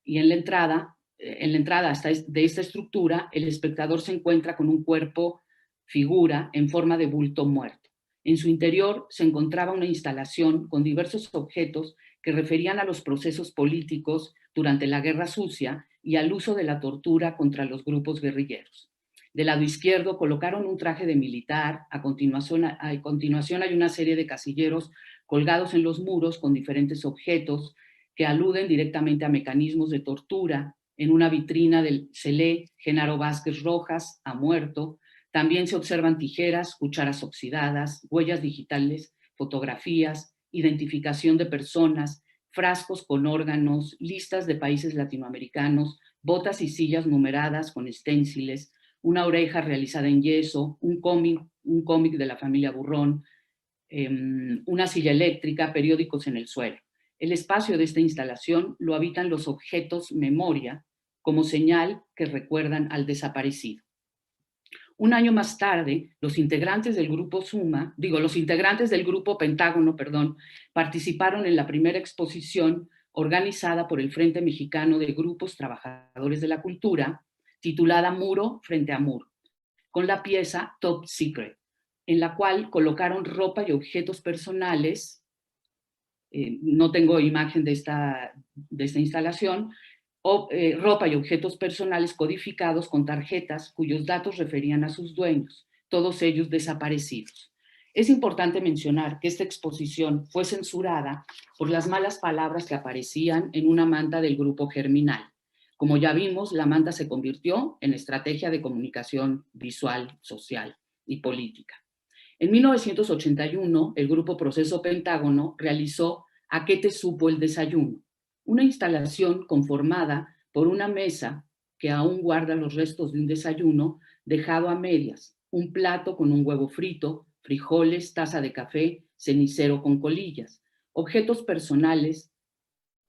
y en la entrada de esta estructura, el espectador se encuentra con un cuerpo figura en forma de bulto muerto. En su interior se encontraba una instalación con diversos objetos que referían a los procesos políticos durante la Guerra Sucia y al uso de la tortura contra los grupos guerrilleros. Del lado izquierdo colocaron un traje de militar, a continuación hay una serie de casilleros colgados en los muros con diferentes objetos que aluden directamente a mecanismos de tortura. En una vitrina se lee Genaro Vázquez Rojas, ha muerto. También se observan tijeras, cucharas oxidadas, huellas digitales, fotografías, identificación de personas, frascos con órganos, listas de países latinoamericanos, botas y sillas numeradas con esténciles, una oreja realizada en yeso, un cómic de la familia Burrón, una silla eléctrica, periódicos en el suelo. El espacio de esta instalación lo habitan los objetos memoria como señal que recuerdan al desaparecido. Un año más tarde, los integrantes del grupo Pentágono, participaron en la primera exposición organizada por el Frente Mexicano de Grupos Trabajadores de la Cultura, titulada Muro frente a Muro, con la pieza Top Secret, en la cual colocaron ropa y objetos personales. No tengo imagen de esta instalación, ropa y objetos personales codificados con tarjetas cuyos datos referían a sus dueños, todos ellos desaparecidos. Es importante mencionar que esta exposición fue censurada por las malas palabras que aparecían en una manta del grupo Germinal. Como ya vimos, la manta se convirtió en estrategia de comunicación visual, social y política. En 1981, el grupo Proceso Pentágono realizó ¿A qué te supo el desayuno?, una instalación conformada por una mesa que aún guarda los restos de un desayuno dejado a medias, un plato con un huevo frito, frijoles, taza de café, cenicero con colillas. Objetos personales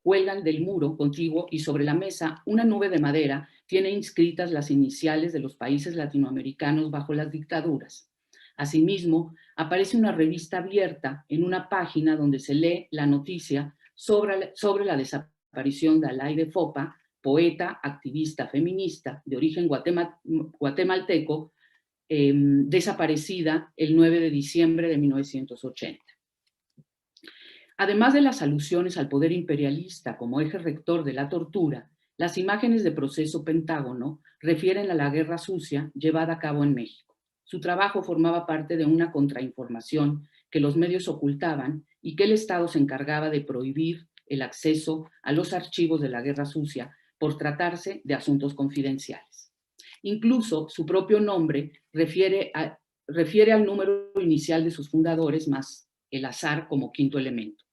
cuelgan del muro contiguo y sobre la mesa una nube de madera tiene inscritas las iniciales de los países latinoamericanos bajo las dictaduras. Asimismo, aparece una revista abierta en una página donde se lee la noticia sobre la desaparición de Alaide Fopa, poeta, activista feminista de origen guatemalteco, desaparecida el 9 de diciembre de 1980. Además de las alusiones al poder imperialista como eje rector de la tortura, las imágenes de Proceso Pentágono refieren a la guerra sucia llevada a cabo en México. Su trabajo formaba parte de una contrainformación que los medios ocultaban y que el Estado se encargaba de prohibir el acceso a los archivos de la guerra sucia por tratarse de asuntos confidenciales. Incluso su propio nombre refiere al número inicial de sus fundadores más el azar como quinto elemento.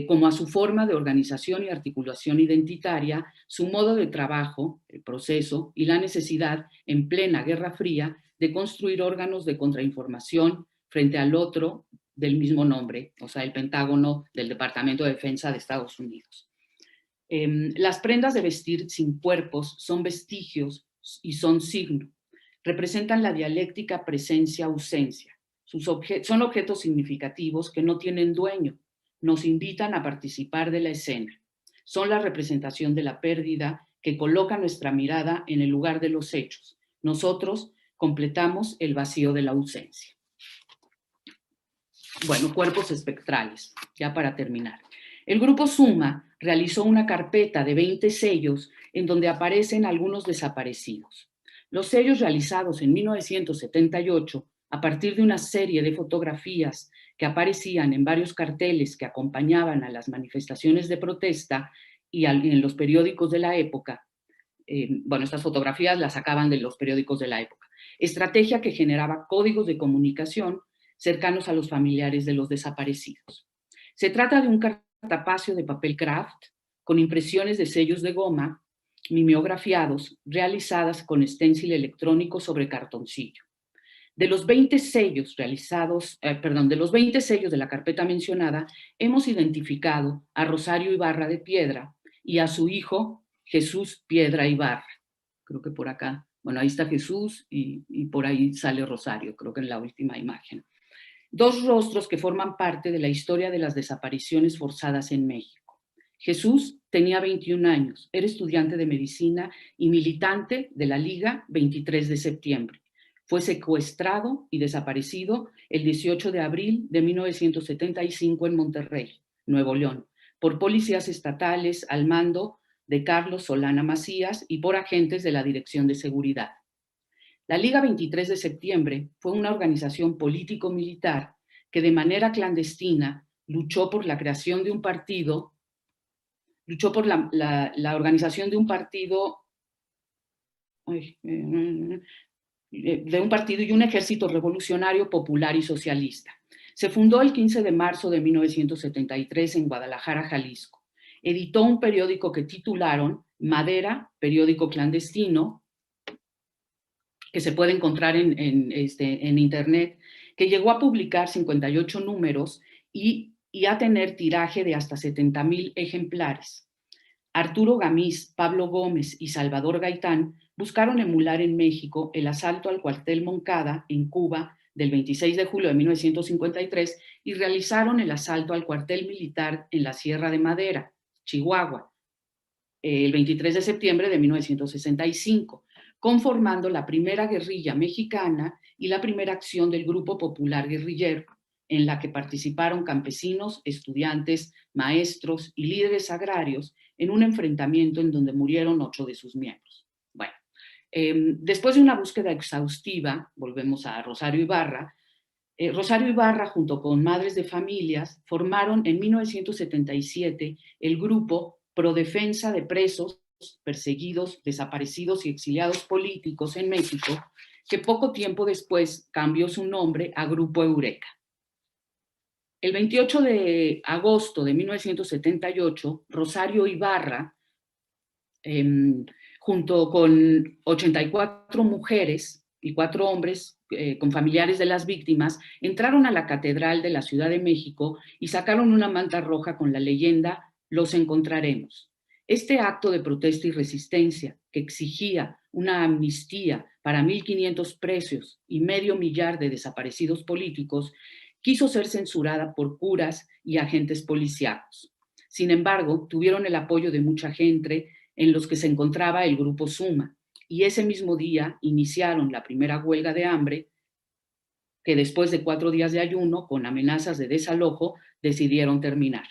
Como a su forma de organización y articulación identitaria, su modo de trabajo, el proceso y la necesidad en plena Guerra Fría de construir órganos de contrainformación frente al otro del mismo nombre, o sea, el Pentágono del Departamento de Defensa de Estados Unidos. Las prendas de vestir sin cuerpos son vestigios y son signo. Representan la dialéctica presencia-ausencia. Son objetos significativos que no tienen dueño. Nos invitan a participar de la escena. Son la representación de la pérdida que coloca nuestra mirada en el lugar de los hechos. Nosotros completamos el vacío de la ausencia. Bueno, cuerpos espectrales, ya para terminar. El grupo Suma realizó una carpeta de 20 sellos en donde aparecen algunos desaparecidos. Los sellos realizados en 1978 a partir de una serie de fotografías que aparecían en varios carteles que acompañaban a las manifestaciones de protesta y en los periódicos de la época. Bueno, estas fotografías las sacaban de los periódicos de la época. Estrategia que generaba códigos de comunicación cercanos a los familiares de los desaparecidos. Se trata de un cartapacio de papel craft con impresiones de sellos de goma mimeografiados realizadas con stencil electrónico sobre cartoncillo. De los 20 sellos de los 20 sellos de la carpeta mencionada, hemos identificado a Rosario Ibarra de Piedra y a su hijo Jesús Piedra Ibarra. Creo que por acá, bueno, ahí está Jesús y por ahí sale Rosario, creo que en la última imagen. Dos rostros que forman parte de la historia de las desapariciones forzadas en México. Jesús tenía 21 años, era estudiante de medicina y militante de la Liga 23 de septiembre. Fue secuestrado y desaparecido el 18 de abril de 1975 en Monterrey, Nuevo León, por policías estatales al mando de Carlos Solana Macías y por agentes de la Dirección de Seguridad. La Liga 23 de septiembre fue una organización político-militar que de manera clandestina luchó por la creación de un partido, luchó por la organización de un partido, y un ejército revolucionario popular y socialista. Se fundó el 15 de marzo de 1973 en Guadalajara, Jalisco. Editó un periódico que titularon Madera, periódico clandestino, que se puede encontrar en internet, que llegó a publicar 58 números y a tener tiraje de hasta 70,000 ejemplares. Arturo Gamiz, Pablo Gómez y Salvador Gaitán buscaron emular en México el asalto al cuartel Moncada en Cuba del 26 de julio de 1953 y realizaron el asalto al cuartel militar en la Sierra de Madera, Chihuahua, el 23 de septiembre de 1965. conformando la primera guerrilla mexicana y la primera acción del Grupo Popular Guerrillero, en la que participaron campesinos, estudiantes, maestros y líderes agrarios en un enfrentamiento en donde murieron 8 de sus miembros. Bueno, después de una búsqueda exhaustiva, volvemos a Rosario Ibarra, Rosario Ibarra, junto con madres de familias, formaron en 1977 el grupo Pro Defensa de Presos, Perseguidos, Desaparecidos y Exiliados Políticos en México, que poco tiempo después cambió su nombre a Grupo Eureka. El 28 de agosto de 1978, Rosario Ibarra, junto con 84 mujeres y 4 hombres con familiares de las víctimas, entraron a la Catedral de la Ciudad de México y sacaron una manta roja con la leyenda "Los encontraremos". Este acto de protesta y resistencia, que exigía una amnistía para 1.500 presos y medio millar de desaparecidos políticos, quiso ser censurada por curas y agentes policíacos. Sin embargo, tuvieron el apoyo de mucha gente, en los que se encontraba el Grupo Suma, y ese mismo día iniciaron la primera huelga de hambre, que después de 4 días de ayuno, con amenazas de desalojo, decidieron terminar.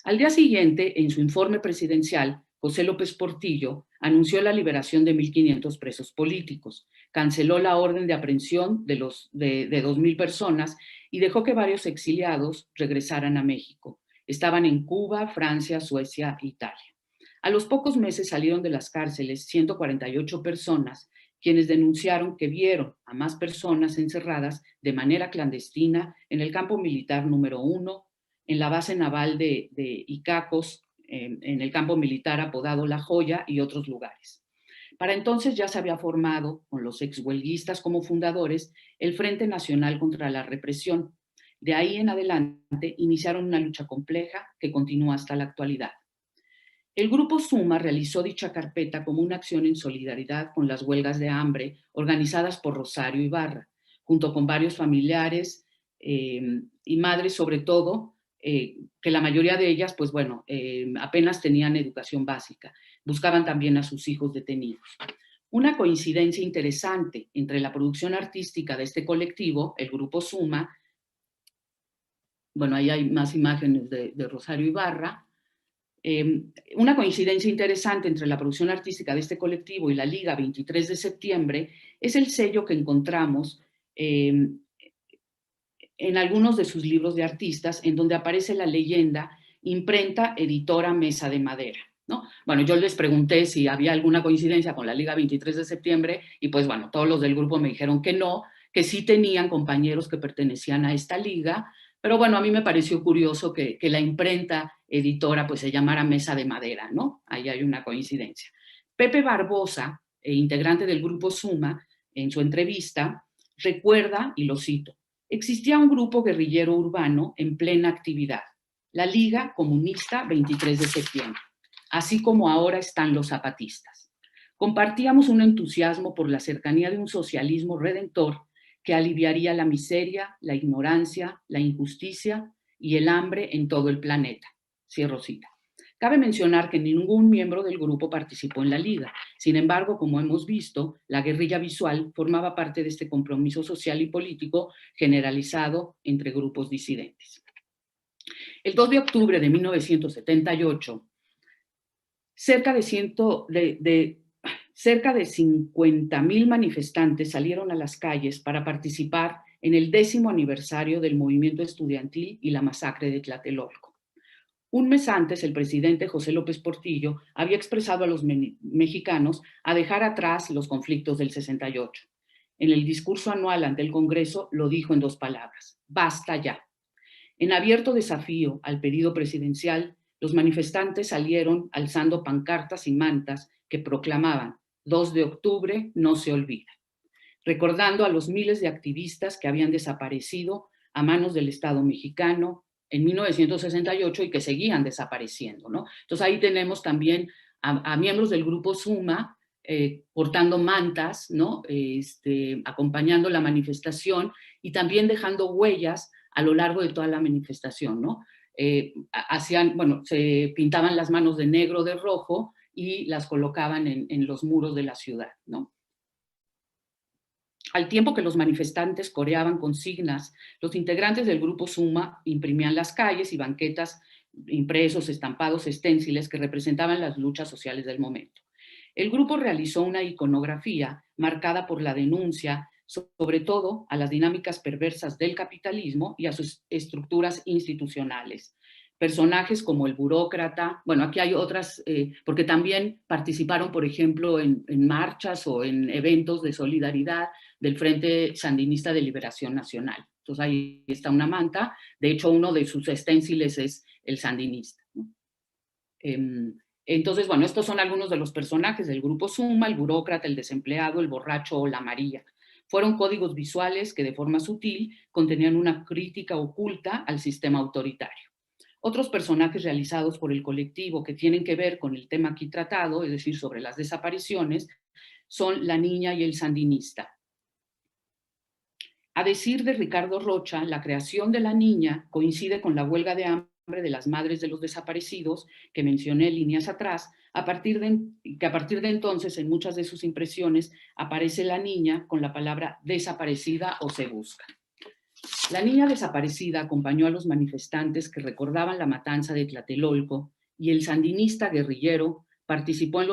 Al día siguiente, en su informe presidencial, José López Portillo anunció la liberación de 1.500 presos políticos, canceló la orden de aprehensión de 2.000 personas y dejó que varios exiliados regresaran a México. Estaban en Cuba, Francia, Suecia e Italia. A los pocos meses salieron de las cárceles 148 personas, quienes denunciaron que vieron a más personas encerradas de manera clandestina en el campo militar número 1, en la base naval de Icacos, en el campo militar apodado La Joya y otros lugares. Para entonces ya se había formado, con los exhuelguistas como fundadores, el Frente Nacional contra la Represión. De ahí en adelante iniciaron una lucha compleja que continúa hasta la actualidad. El Grupo Suma realizó dicha carpeta como una acción en solidaridad con las huelgas de hambre organizadas por Rosario Ibarra, junto con varios familiares y madres sobre todo, que la mayoría de ellas, pues bueno, apenas tenían educación básica. Buscaban también a sus hijos detenidos. Una coincidencia interesante entre la producción artística de este colectivo, el Grupo Suma, bueno, ahí hay más imágenes de Rosario Ibarra. Una coincidencia interesante entre la producción artística de este colectivo y la Liga 23 de septiembre es el sello que encontramos en algunos de sus libros de artistas, en donde aparece la leyenda "Imprenta Editora Mesa de Madera", ¿no? Bueno, yo les pregunté si había alguna coincidencia con la Liga 23 de septiembre y pues bueno, todos los del grupo me dijeron que no, que sí tenían compañeros que pertenecían a esta liga, pero bueno, a mí me pareció curioso que la imprenta editora pues se llamara Mesa de Madera, ¿no? Ahí hay una coincidencia. Pepe Barbosa, integrante del Grupo Suma, en su entrevista, recuerda, y lo cito: "Existía un grupo guerrillero urbano en plena actividad, la Liga Comunista 23 de septiembre, así como ahora están los zapatistas. Compartíamos un entusiasmo por la cercanía de un socialismo redentor que aliviaría la miseria, la ignorancia, la injusticia y el hambre en todo el planeta". Cierro cita. Cabe mencionar que ningún miembro del grupo participó en la liga. Sin embargo, como hemos visto, la guerrilla visual formaba parte de este compromiso social y político generalizado entre grupos disidentes. El 2 de octubre de 1978, cerca de 50.000 manifestantes salieron a las calles para participar en el 10º aniversario del movimiento estudiantil y la masacre de Tlatelolco. Un mes antes, el presidente José López Portillo había expresado a los mexicanos a dejar atrás los conflictos del 68. En el discurso anual ante el Congreso lo dijo en 2 palabras: "Basta ya". En abierto desafío al pedido presidencial, los manifestantes salieron alzando pancartas y mantas que proclamaban: "2 de octubre no se olvida", recordando a los miles de activistas que habían desaparecido a manos del Estado mexicano en 1968 y que seguían desapareciendo, ¿no? Entonces ahí tenemos también a miembros del Grupo Suma portando mantas, ¿no? Acompañando la manifestación y también dejando huellas a lo largo de toda la manifestación, ¿no? Se pintaban las manos de negro, de rojo, y las colocaban en los muros de la ciudad, ¿no? Al tiempo que los manifestantes coreaban consignas, los integrantes del grupo Suma imprimían las calles y banquetas impresos, estampados, esténciles que representaban las luchas sociales del momento. El grupo realizó una iconografía marcada por la denuncia, sobre todo a las dinámicas perversas del capitalismo y a sus estructuras institucionales. Personajes como el burócrata, bueno, aquí hay otras, porque también participaron, por ejemplo, en marchas o en eventos de solidaridad del Frente Sandinista de Liberación Nacional. Entonces ahí está una manta, de hecho uno de sus esténciles es el sandinista. Entonces, bueno, estos son algunos de los personajes del grupo Suma: el burócrata, el desempleado, el borracho o la María. Fueron códigos visuales que de forma sutil contenían una crítica oculta al sistema autoritario. Otros personajes realizados por el colectivo que tienen que ver con el tema aquí tratado, es decir, sobre las desapariciones, son la niña y el sandinista. A decir de Ricardo Rocha, la creación de la niña coincide con la huelga de hambre de las madres de los desaparecidos que mencioné líneas atrás, que a partir de entonces en muchas de sus impresiones aparece la niña con la palabra desaparecida o se busca. La niña desaparecida acompañó a los manifestantes que recordaban la matanza de Tlatelolco y el sandinista guerrillero participó en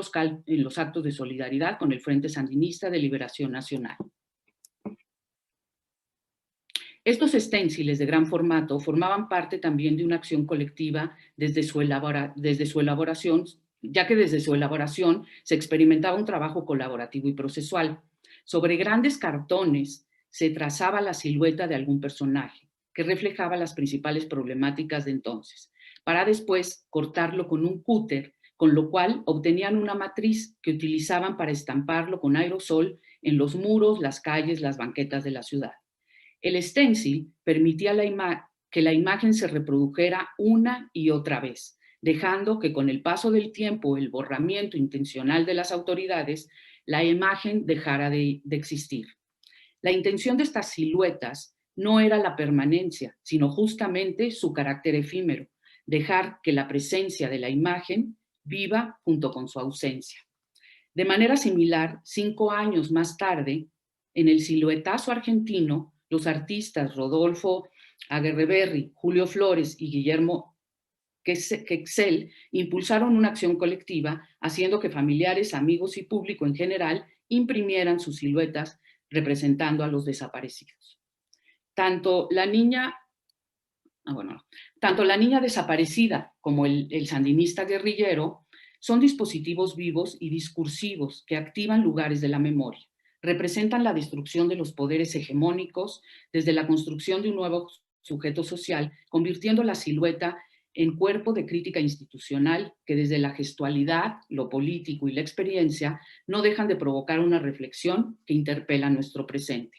los actos de solidaridad con el Frente Sandinista de Liberación Nacional. Estos esténciles de gran formato formaban parte también de una acción colectiva desde su elaboración, ya que desde su elaboración se experimentaba un trabajo colaborativo y procesual. Sobre grandes cartones se trazaba la silueta de algún personaje que reflejaba las principales problemáticas de entonces, para después cortarlo con un cúter, con lo cual obtenían una matriz que utilizaban para estamparlo con aerosol en los muros, las calles, las banquetas de la ciudad. El stencil permitía que la imagen se reprodujera una y otra vez, dejando que con el paso del tiempo, el borramiento intencional de las autoridades, la imagen dejara de existir. La intención de estas siluetas no era la permanencia, sino justamente su carácter efímero, dejar que la presencia de la imagen viva junto con su ausencia. De manera similar, 5 años más tarde, en el siluetazo argentino, los artistas Rodolfo Aguerreberri, Julio Flores y Guillermo Quexel impulsaron una acción colectiva, haciendo que familiares, amigos y público en general imprimieran sus siluetas representando a los desaparecidos. Tanto la niña desaparecida como el sandinista guerrillero son dispositivos vivos y discursivos que activan lugares de la memoria. Representan la destrucción de los poderes hegemónicos desde la construcción de un nuevo sujeto social, convirtiendo la silueta en cuerpo de crítica institucional que desde la gestualidad, lo político y la experiencia no dejan de provocar una reflexión que interpela nuestro presente.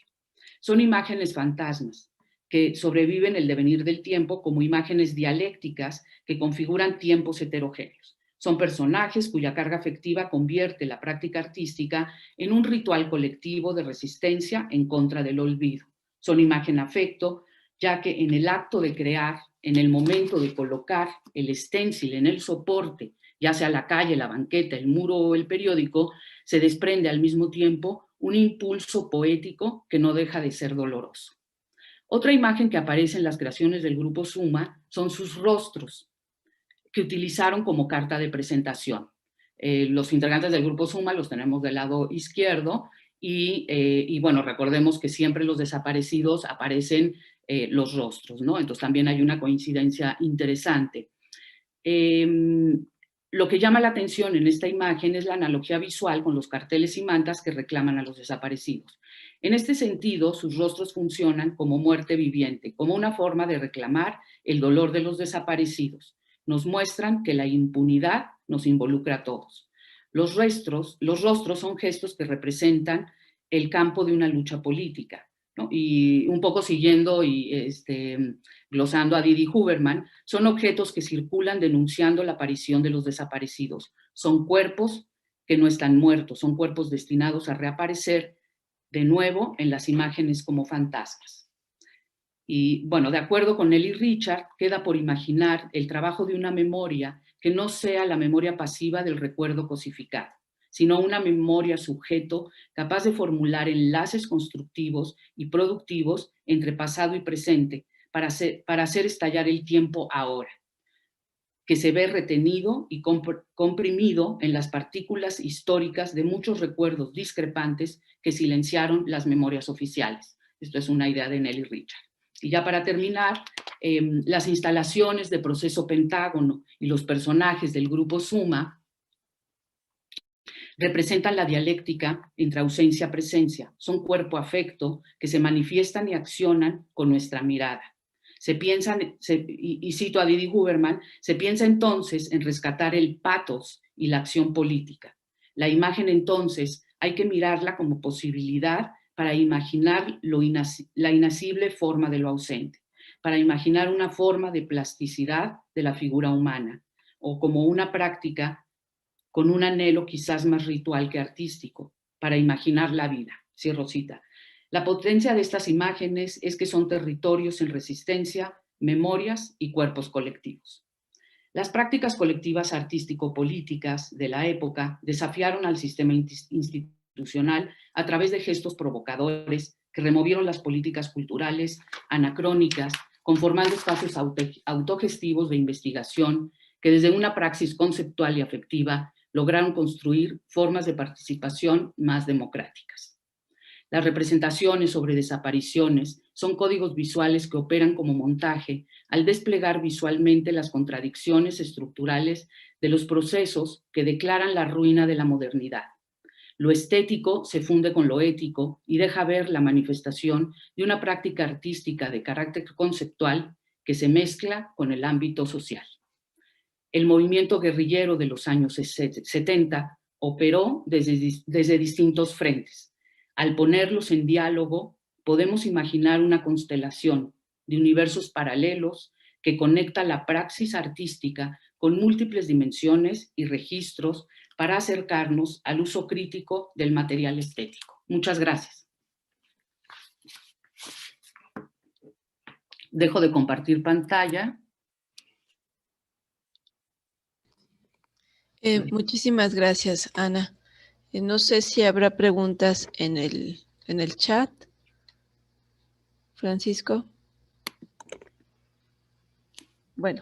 Son imágenes fantasmas que sobreviven el devenir del tiempo como imágenes dialécticas que configuran tiempos heterogéneos. Son personajes cuya carga afectiva convierte la práctica artística en un ritual colectivo de resistencia en contra del olvido. Son imagen afecto, ya que en el acto de crear, en el momento de colocar el stencil en el soporte, ya sea la calle, la banqueta, el muro o el periódico, se desprende al mismo tiempo un impulso poético que no deja de ser doloroso. Otra imagen que aparece en las creaciones del grupo Suma son sus rostros, que utilizaron como carta de presentación. Los integrantes del grupo Suma los tenemos del lado izquierdo y bueno, recordemos que siempre los desaparecidos aparecen los rostros, ¿no? Entonces también hay una coincidencia interesante. Lo que llama la atención en esta imagen es la analogía visual con los carteles y mantas que reclaman a los desaparecidos. En este sentido, sus rostros funcionan como muerte viviente, como una forma de reclamar el dolor de los desaparecidos. Nos muestran que la impunidad nos involucra a todos. Los rostros son gestos que representan el campo de una lucha política, ¿no? Y un poco siguiendo y glosando a Didi Huberman, son objetos que circulan denunciando la aparición de los desaparecidos. Son cuerpos que no están muertos, son cuerpos destinados a reaparecer de nuevo en las imágenes como fantasmas. Y bueno, de acuerdo con Nelly Richard, queda por imaginar el trabajo de una memoria que no sea la memoria pasiva del recuerdo cosificado. sino una memoria sujeto capaz de formular enlaces constructivos y productivos entre pasado y presente para hacer estallar el tiempo ahora, que se ve retenido y comprimido en las partículas históricas de muchos recuerdos discrepantes que silenciaron las memorias oficiales. Esto es una idea de Nelly Richard. Y ya para terminar, las instalaciones de Proceso Pentágono y los personajes del grupo Suma representan la dialéctica entre ausencia-presencia. Son cuerpo-afecto que se manifiestan y accionan con nuestra mirada. Se piensa, y cito a Didi Huberman, se piensa entonces en rescatar el pathos y la acción política. La imagen entonces hay que mirarla como posibilidad para imaginar la inacible forma de lo ausente, para imaginar una forma de plasticidad de la figura humana, o como una práctica con un anhelo quizás más ritual que artístico, para imaginar la vida. Cierro cita. La potencia de estas imágenes es que son territorios en resistencia, memorias y cuerpos colectivos. Las prácticas colectivas artístico-políticas de la época desafiaron al sistema institucional a través de gestos provocadores que removieron las políticas culturales anacrónicas, conformando espacios autogestivos de investigación que desde una praxis conceptual y afectiva lograron construir formas de participación más democráticas. Las representaciones sobre desapariciones son códigos visuales que operan como montaje al desplegar visualmente las contradicciones estructurales de los procesos que declaran la ruina de la modernidad. Lo estético se funde con lo ético y deja ver la manifestación de una práctica artística de carácter conceptual que se mezcla con el ámbito social. El movimiento guerrillero de los años 70 operó desde distintos frentes. Al ponerlos en diálogo, podemos imaginar una constelación de universos paralelos que conecta la praxis artística con múltiples dimensiones y registros para acercarnos al uso crítico del material estético. Muchas gracias. Dejo de compartir pantalla. Muchísimas gracias, Ana. No sé si habrá preguntas en el chat. Francisco. Bueno,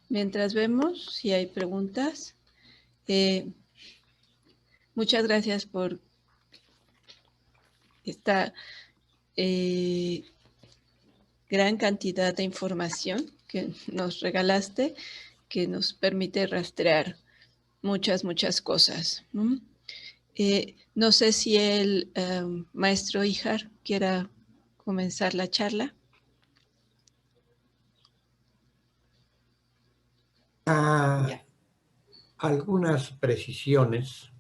mientras vemos si hay preguntas. Muchas gracias por esta gran cantidad de información que nos regalaste, que nos permite rastrear muchas cosas, ¿no? No sé si el maestro Híjar quiera comenzar la charla. Algunas precisiones.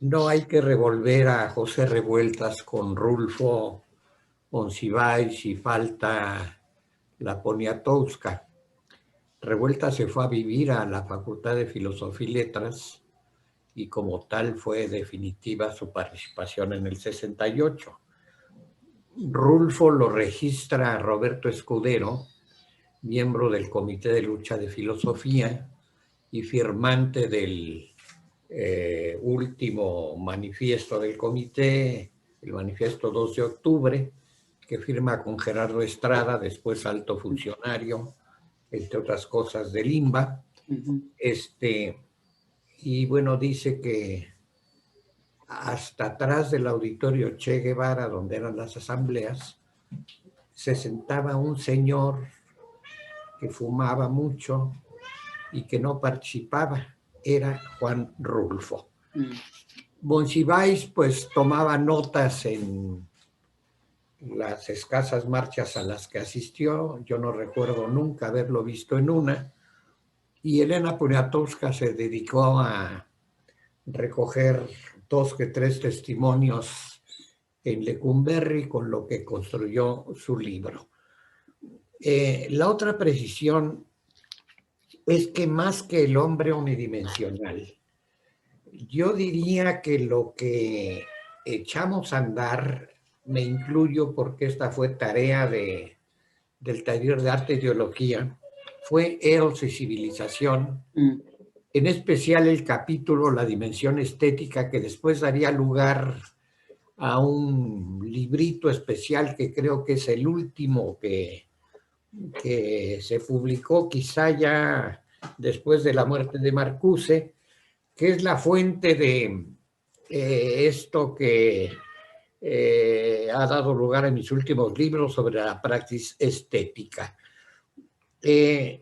No hay que revolver a José Revueltas con Rulfo Monsiváis y falta la Poniatowska. Revueltas se fue a vivir a la Facultad de Filosofía y Letras y como tal fue definitiva su participación en el 68. Rulfo lo registra Roberto Escudero, miembro del Comité de Lucha de Filosofía y firmante del último manifiesto del comité, el manifiesto 2 de octubre, que firma con Gerardo Estrada, después alto funcionario, entre otras cosas, del INBA. Y bueno, dice que hasta atrás del auditorio Che Guevara, donde eran las asambleas, se sentaba un señor que fumaba mucho y que no participaba, era Juan Rulfo. Monsiváis pues tomaba notas en las escasas marchas a las que asistió, yo no recuerdo nunca haberlo visto en una, y Elena Poniatowska se dedicó a recoger 2 que 3 testimonios en Lecumberri, con lo que construyó su libro. La otra precisión es que más que el hombre unidimensional, yo diría que lo que echamos a andar, me incluyo porque esta fue tarea del taller de arte y teología, fue Eros y civilización, en especial el capítulo La dimensión estética, que después daría lugar a un librito especial que creo que es el último que se publicó quizá ya después de la muerte de Marcuse, que es la fuente de esto que ha dado lugar en mis últimos libros sobre la praxis estética.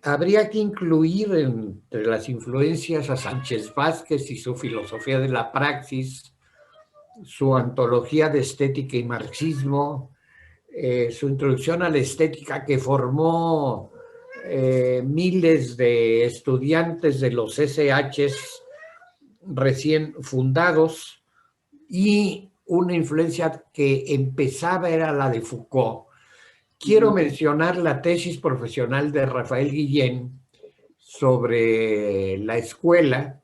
Habría que incluir entre las influencias a Sánchez Vázquez y su filosofía de la praxis, su antología de estética y marxismo, su introducción a la estética que formó miles de estudiantes de los SHs recién fundados, y una influencia que empezaba era la de Foucault. Quiero mencionar la tesis profesional de Rafael Guillén sobre la escuela,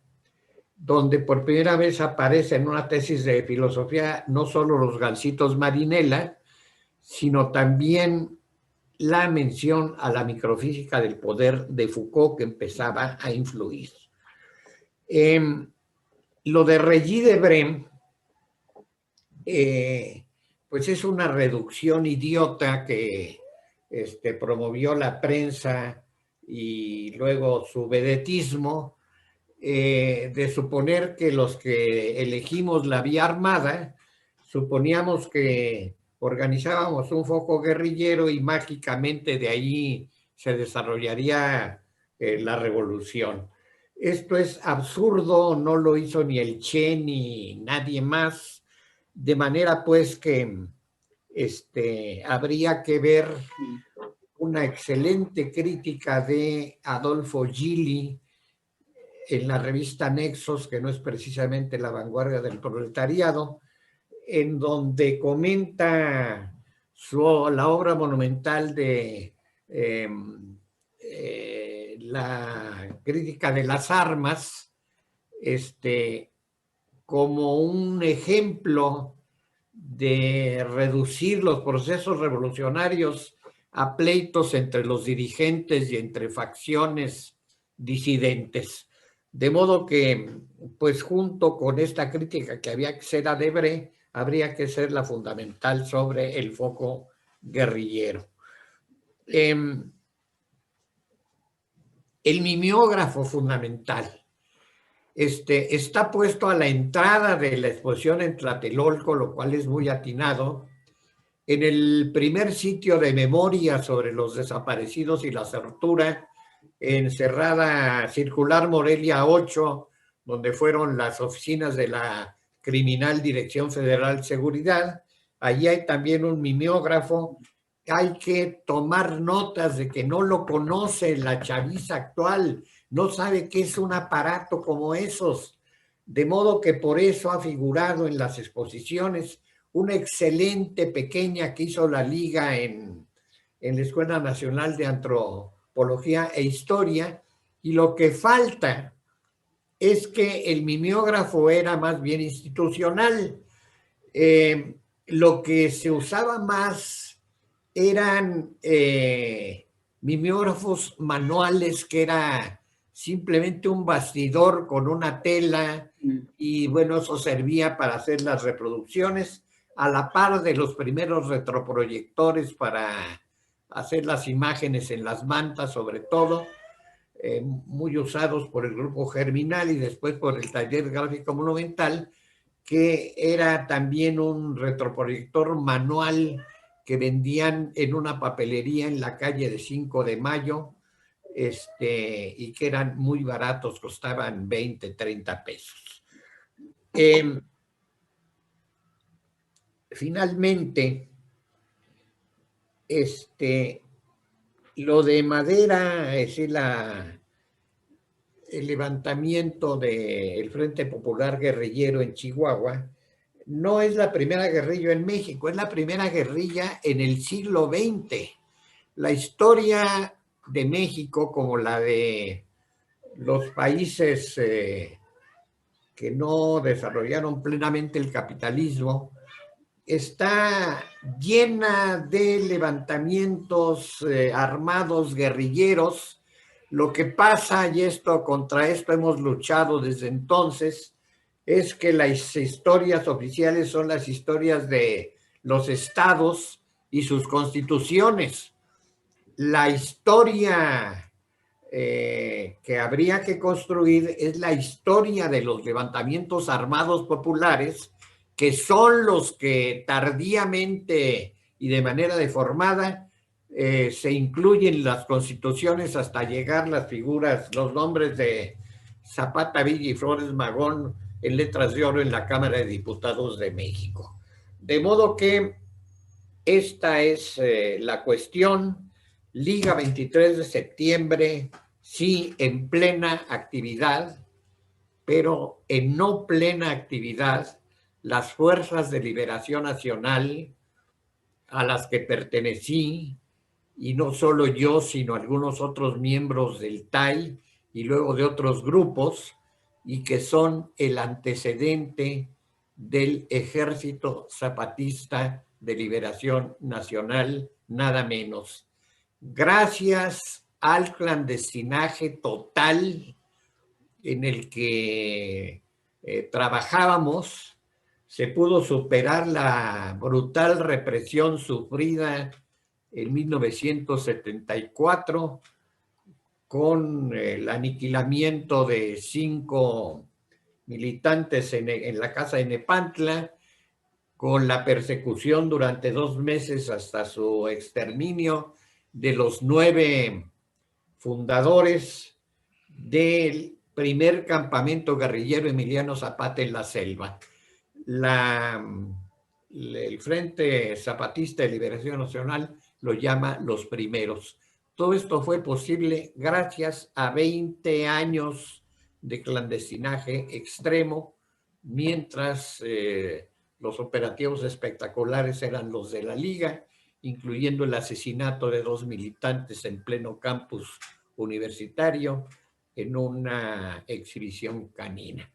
donde por primera vez aparece en una tesis de filosofía no solo los gansitos Marinela, sino también la mención a la microfísica del poder de Foucault, que empezaba a influir. Lo de Regis Debré, pues es una reducción idiota que promovió la prensa y luego su vedetismo, de suponer que los que elegimos la vía armada suponíamos que organizábamos un foco guerrillero y mágicamente de ahí se desarrollaría la revolución. Esto es absurdo, no lo hizo ni el Che ni nadie más, de manera pues que habría que ver una excelente crítica de Adolfo Gili en la revista Nexos, que no es precisamente la vanguardia del proletariado, en donde comenta la obra monumental de la crítica de las armas, como un ejemplo de reducir los procesos revolucionarios a pleitos entre los dirigentes y entre facciones disidentes. De modo que, pues junto con esta crítica que había que ser a Debré, habría que ser la fundamental sobre el foco guerrillero. El mimeógrafo fundamental está puesto a la entrada de la exposición en Tlatelolco, lo cual es muy atinado, en el primer sitio de memoria sobre los desaparecidos y la tortura, en Cerrada Circular Morelia 8, donde fueron las oficinas de la Criminal Dirección Federal de Seguridad. Allí hay también un mimeógrafo. Hay que tomar notas de que no lo conoce la chaviza actual, no sabe qué es un aparato como esos, de modo que por eso ha figurado en las exposiciones una excelente pequeña que hizo la Liga en la Escuela Nacional de Antropología e Historia, y lo que falta es que el mimeógrafo era más bien institucional. Lo que se usaba más eran mimeógrafos manuales, que era simplemente un bastidor con una tela, y bueno, eso servía para hacer las reproducciones, a la par de los primeros retroproyectores para hacer las imágenes en las mantas, sobre todo, muy usados por el grupo Germinal y después por el Taller Gráfico Monumental, que era también un retroproyector manual que vendían en una papelería en la calle de 5 de Mayo, y que eran muy baratos, costaban 20, 30 pesos. Finalmente, lo de Madera, es decir, el levantamiento del Frente Popular Guerrillero en Chihuahua, no es la primera guerrilla en México, es la primera guerrilla en el siglo XX. La historia de México, como la de los países que no desarrollaron plenamente el capitalismo, está llena de levantamientos armados guerrilleros, Lo que pasa, y contra esto hemos luchado desde entonces, es que las historias oficiales son las historias de los estados y sus constituciones. La historia que habría que construir es la historia de los levantamientos armados populares, que son los que tardíamente y de manera deformada se incluyen las constituciones hasta llegar las figuras, los nombres de Zapata, Villa y Flores Magón en letras de oro en la Cámara de Diputados de México. De modo que esta es la cuestión. Liga 23 de septiembre, sí, en plena actividad, pero en no plena actividad, las fuerzas de liberación nacional a las que pertenecí, y no solo yo, sino algunos otros miembros del TAI y luego de otros grupos, y que son el antecedente del Ejército Zapatista de Liberación Nacional, nada menos. Gracias al clandestinaje total en el que trabajábamos, se pudo superar la brutal represión sufrida en 1974 con el aniquilamiento de 5 militantes en la casa de Nepantla, con la persecución durante 2 meses hasta su exterminio de los 9 fundadores del primer campamento guerrillero Emiliano Zapata en la selva. El Frente Zapatista de Liberación Nacional lo llama los primeros. Todo esto fue posible gracias a 20 años de clandestinaje extremo, mientras los operativos espectaculares eran los de la Liga, incluyendo el asesinato de 2 militantes en pleno campus universitario en una exhibición canina.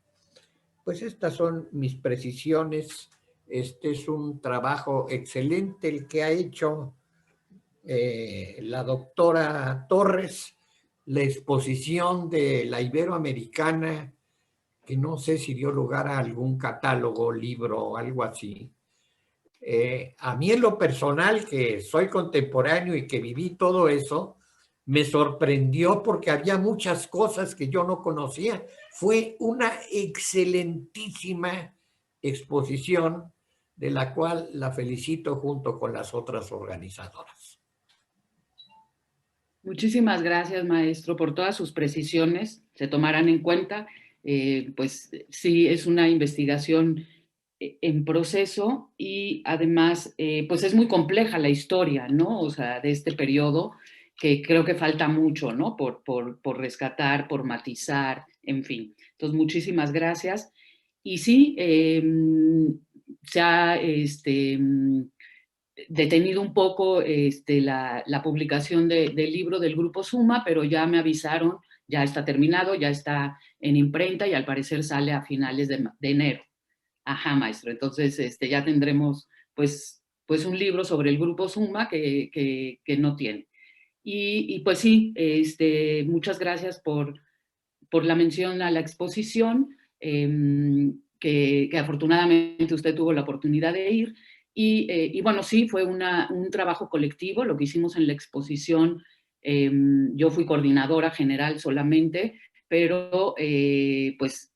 Pues estas son mis precisiones. Este es un trabajo excelente el que ha hecho la doctora Torres, la exposición de la Iberoamericana, que no sé si dio lugar a algún catálogo, libro o algo así. A mí en lo personal, que soy contemporáneo y que viví todo eso, me sorprendió porque había muchas cosas que yo no conocía. Fue una excelentísima exposición de la cual la felicito junto con las otras organizadoras. Muchísimas gracias, maestro, por todas sus precisiones. Se tomarán en cuenta. Pues sí, es una investigación en proceso y además, pues es muy compleja la historia, ¿no? O sea, de este periodo, que creo que falta mucho, ¿no? Por rescatar, por matizar, en fin. Entonces, muchísimas gracias. Y sí, se ha detenido un poco la publicación del libro del Grupo Suma, pero ya me avisaron, ya está terminado, ya está en imprenta y al parecer sale a finales de enero. Ajá, maestro. Entonces, ya tendremos, pues un libro sobre el Grupo Suma que no tiene. Y pues sí, muchas gracias por la mención a la exposición, que afortunadamente usted tuvo la oportunidad de ir. Y bueno, sí, fue un trabajo colectivo, lo que hicimos en la exposición. Yo fui coordinadora general solamente, pero pues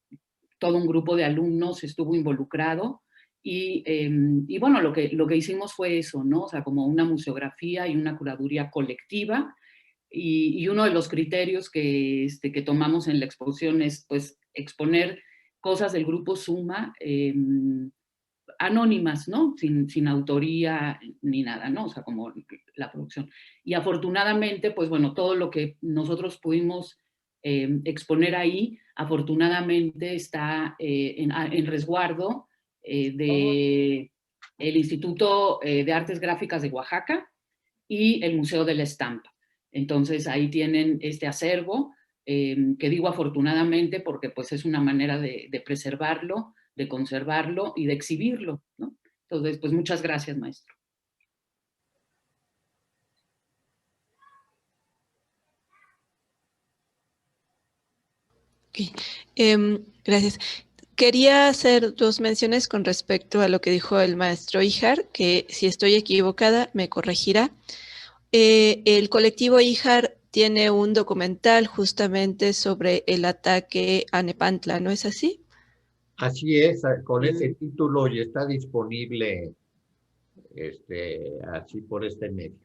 todo un grupo de alumnos estuvo involucrado y bueno, lo que hicimos fue eso, ¿no? O sea, como una museografía y una curaduría colectiva y uno de los criterios que tomamos en la exposición es pues exponer cosas del grupo Suma anónimas, ¿no? Sin autoría ni nada, ¿no? O sea, como la producción. Y afortunadamente, pues bueno, todo lo que nosotros pudimos exponer ahí, afortunadamente está en resguardo del Instituto de Artes Gráficas de Oaxaca y el Museo de la Estampa. Entonces ahí tienen este acervo, que digo afortunadamente porque pues es una manera de preservarlo, de conservarlo y de exhibirlo, ¿no? Entonces, pues muchas gracias, maestro. Ok. Gracias. Quería hacer dos menciones con respecto a lo que dijo el maestro Híjar, que si estoy equivocada me corregirá. El colectivo Híjar tiene un documental justamente sobre el ataque a Nepantla, ¿no es así? Así es, con ese título y está disponible así por este medio.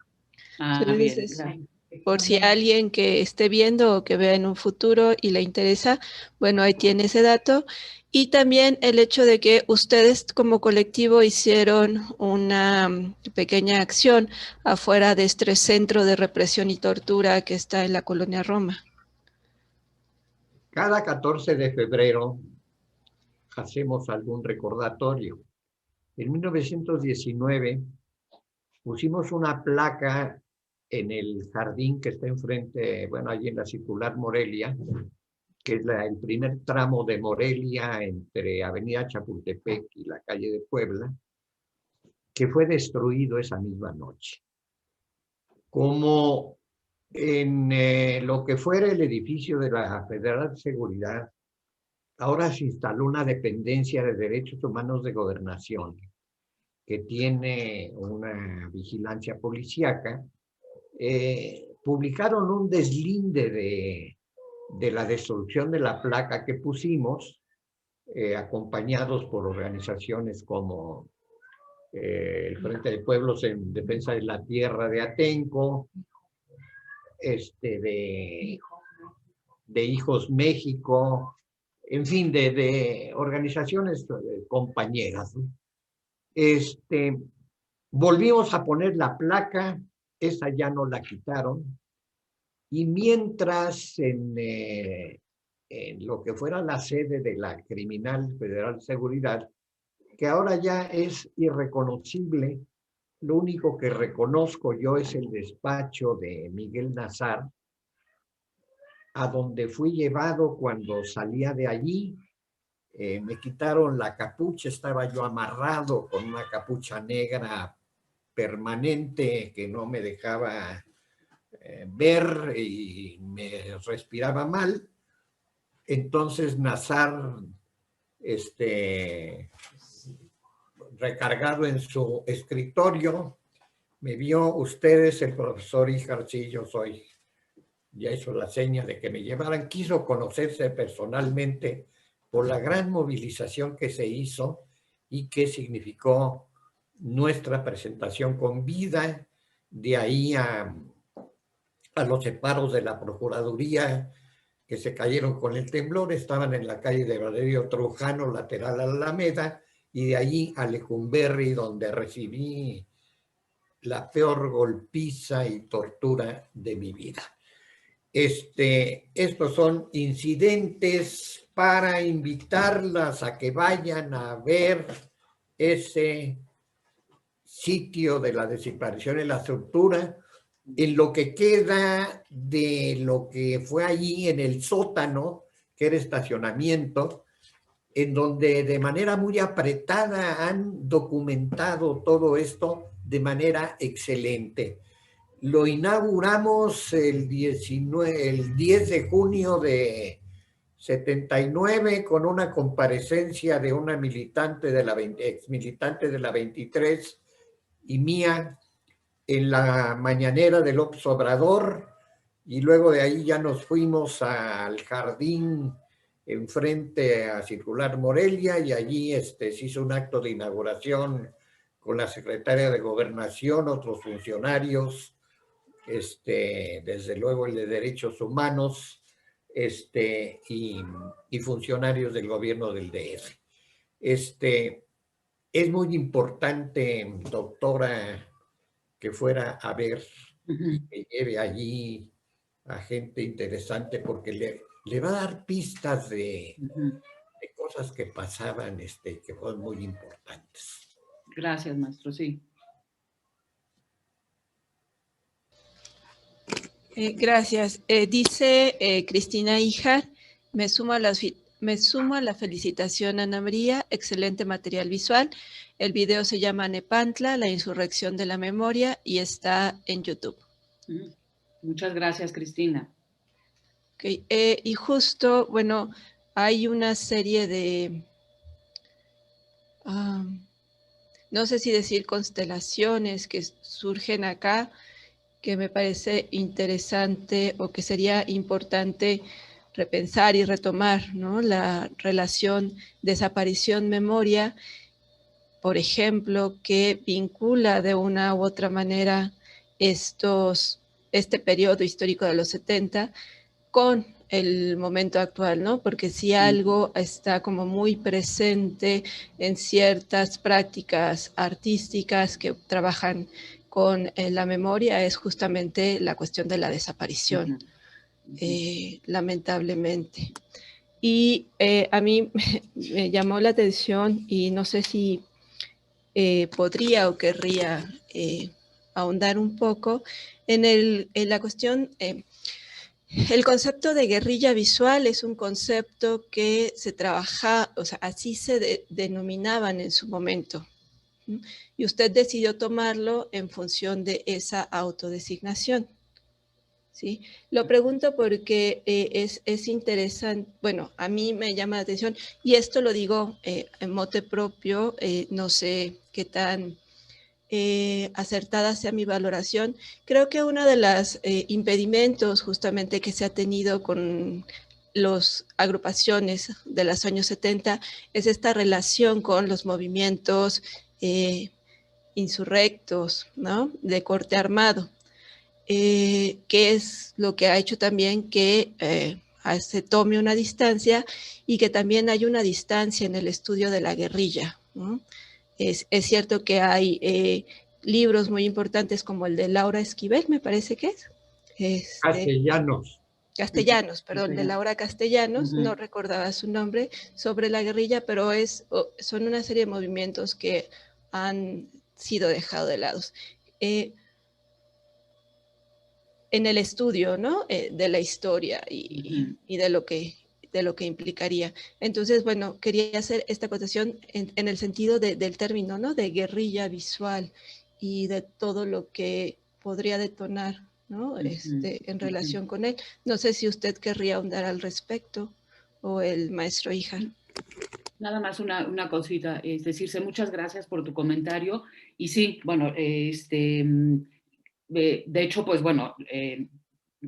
Ah, bien, Entonces, gracias. por si alguien que esté viendo o que vea en un futuro y le interesa, bueno, ahí tiene ese dato. Y también el hecho de que ustedes como colectivo hicieron una pequeña acción afuera de este centro de represión y tortura que está en la colonia Roma. Cada 14 de febrero hacemos algún recordatorio. En 1919 pusimos una placa en el jardín que está enfrente, bueno, allí en la Circular Morelia, que es el primer tramo de Morelia entre Avenida Chapultepec y la calle de Puebla, que fue destruido esa misma noche. Como en lo que fuera el edificio de la Federal de Seguridad, ahora se instaló una dependencia de derechos humanos de gobernación que tiene una vigilancia policíaca. Publicaron un deslinde de la destrucción de la placa que pusimos, acompañados por organizaciones como el Frente de Pueblos en Defensa de la Tierra de Atenco, de Hijos México, en fin, de organizaciones compañeras. Volvimos a poner la placa, esa ya no la quitaron, y mientras en lo que fuera la sede de la Criminal Federal de Seguridad, que ahora ya es irreconocible, lo único que reconozco yo es el despacho de Miguel Nazar, a donde fui llevado cuando salía de allí. Me quitaron la capucha, estaba yo amarrado con una capucha negra permanente que no me dejaba ver y me respiraba mal. Entonces Nazar, recargado en su escritorio, me vio: ustedes, el profesor Híjar, sí, yo soy. Ya hizo la seña de que me llevaran, quiso conocerse personalmente por la gran movilización que se hizo y que significó nuestra presentación con vida, de ahí a los separos de la Procuraduría que se cayeron con el temblor, estaban en la calle de Valerio Trujano, lateral a la Alameda, y de allí a Lecumberri, donde recibí la peor golpiza y tortura de mi vida. Estos son incidentes para invitarlas a que vayan a ver ese sitio de la desaparición y la estructura, en lo que queda de lo que fue allí en el sótano, que era estacionamiento, en donde de manera muy apretada han documentado todo esto de manera excelente. Lo inauguramos el 10 de junio de 79 con una comparecencia de una militante de la ex militante de la 23 y mía en la mañanera de López Obrador, y luego de ahí ya nos fuimos al jardín enfrente a Circular Morelia, y allí se hizo un acto de inauguración con la secretaria de Gobernación, otros funcionarios, desde luego el de Derechos Humanos, y funcionarios del gobierno del DF. Es muy importante, doctora, que fuera a ver y que lleve allí a gente interesante, porque le va a dar pistas de cosas que pasaban, que fueron muy importantes. Gracias, maestro, sí. Gracias. Dice Cristina Híjar, me sumo a la felicitación a Ana María, excelente material visual. El video se llama Nepantla, la insurrección de la memoria, y está en YouTube. Muchas gracias, Cristina. Okay. Y justo, bueno, hay una serie de, no sé si decir constelaciones que surgen acá, que me parece interesante o que sería importante repensar y retomar, ¿no? La relación desaparición-memoria, por ejemplo, que vincula de una u otra manera este periodo histórico de los 70 con el momento actual, ¿no? Porque si algo está como muy presente en ciertas prácticas artísticas que trabajan con la memoria, es justamente la cuestión de la desaparición, lamentablemente. Y a mí me llamó la atención y no sé si podría o querría ahondar un poco en la cuestión. El concepto de guerrilla visual es un concepto que se trabaja, o sea, así se denominaban en su momento. Y usted decidió tomarlo en función de esa autodesignación. ¿Sí? Lo pregunto porque es interesante, bueno, a mí me llama la atención, y esto lo digo en mote propio, no sé qué tan acertada sea mi valoración. Creo que uno de los impedimentos justamente que se ha tenido con las agrupaciones de los años 70 es esta relación con los movimientos insurrectos, ¿no? De corte armado, que es lo que ha hecho también que se tome una distancia y que también hay una distancia en el estudio de la guerrilla, ¿no? Es cierto que hay libros muy importantes como el de Laura Esquivel, me parece que es. Castellanos, perdón, de Laura Castellanos, no recordaba su nombre, sobre la guerrilla, pero son una serie de movimientos que han sido dejados de lado. En el estudio, ¿no? De la historia y de lo que implicaría. Entonces, bueno, quería hacer esta acotación en el sentido del término, ¿no? De guerrilla visual y de todo lo que podría detonar, ¿no? En relación con él. No sé si usted querría ahondar al respecto o el maestro Híjar. Nada más una cosita, es decirse, muchas gracias por tu comentario. Y sí, bueno, de hecho, pues bueno,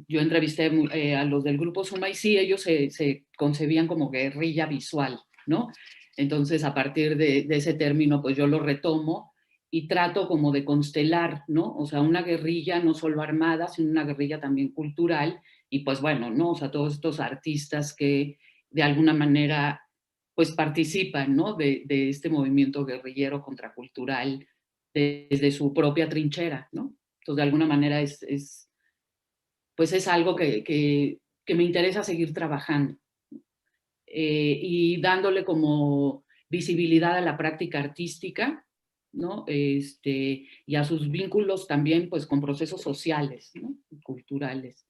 yo entrevisté a los del grupo Suma y sí, ellos se concebían como guerrilla visual, ¿no? Entonces, a partir de ese término, pues yo lo retomo y trato como de constelar, ¿no? O sea, una guerrilla no solo armada, sino una guerrilla también cultural. Y pues bueno, ¿no? O sea, todos estos artistas que de alguna manera pues participan, ¿no? De este movimiento guerrillero contracultural desde su propia trinchera, ¿no? Entonces, de alguna manera pues es algo que me interesa seguir trabajando y dándole como visibilidad a la práctica artística, ¿no? Y a sus vínculos también, pues, con procesos sociales, ¿no? Culturales.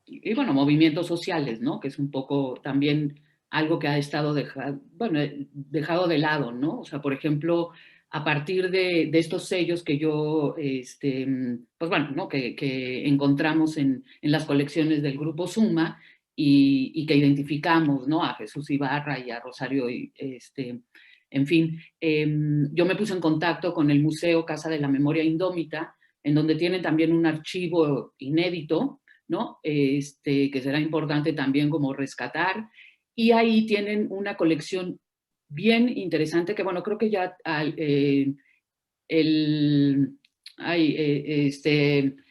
Y bueno, movimientos sociales, ¿no? Que es un poco también algo que ha estado dejado de lado, ¿no? O sea, por ejemplo, a partir de estos sellos que yo, pues bueno, ¿no? Que encontramos en las colecciones del Grupo Suma y que identificamos, ¿no? A Jesús Ibarra y a Rosario, en fin, yo me puse en contacto con el Museo Casa de la Memoria Indómita, en donde tienen también un archivo inédito, ¿no? Que será importante también como rescatar. Y ahí tienen una colección bien interesante que, bueno, creo que ya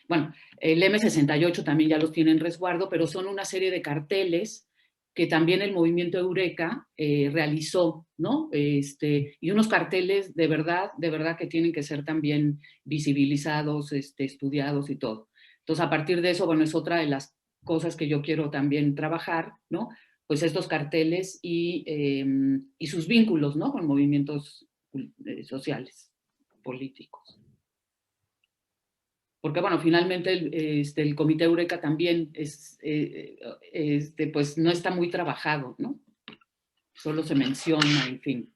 bueno, el M68 también ya los tiene en resguardo, pero son una serie de carteles que también el movimiento Eureka realizó, ¿no? Y unos carteles de verdad que tienen que ser también visibilizados, estudiados y todo. Entonces, a partir de eso, bueno, es otra de las cosas que yo quiero también trabajar, ¿no? Pues estos carteles y sus vínculos, ¿no? Con movimientos sociales, políticos. Porque, bueno, finalmente el Comité Eureka también pues no está muy trabajado, ¿no? Solo se menciona, en fin.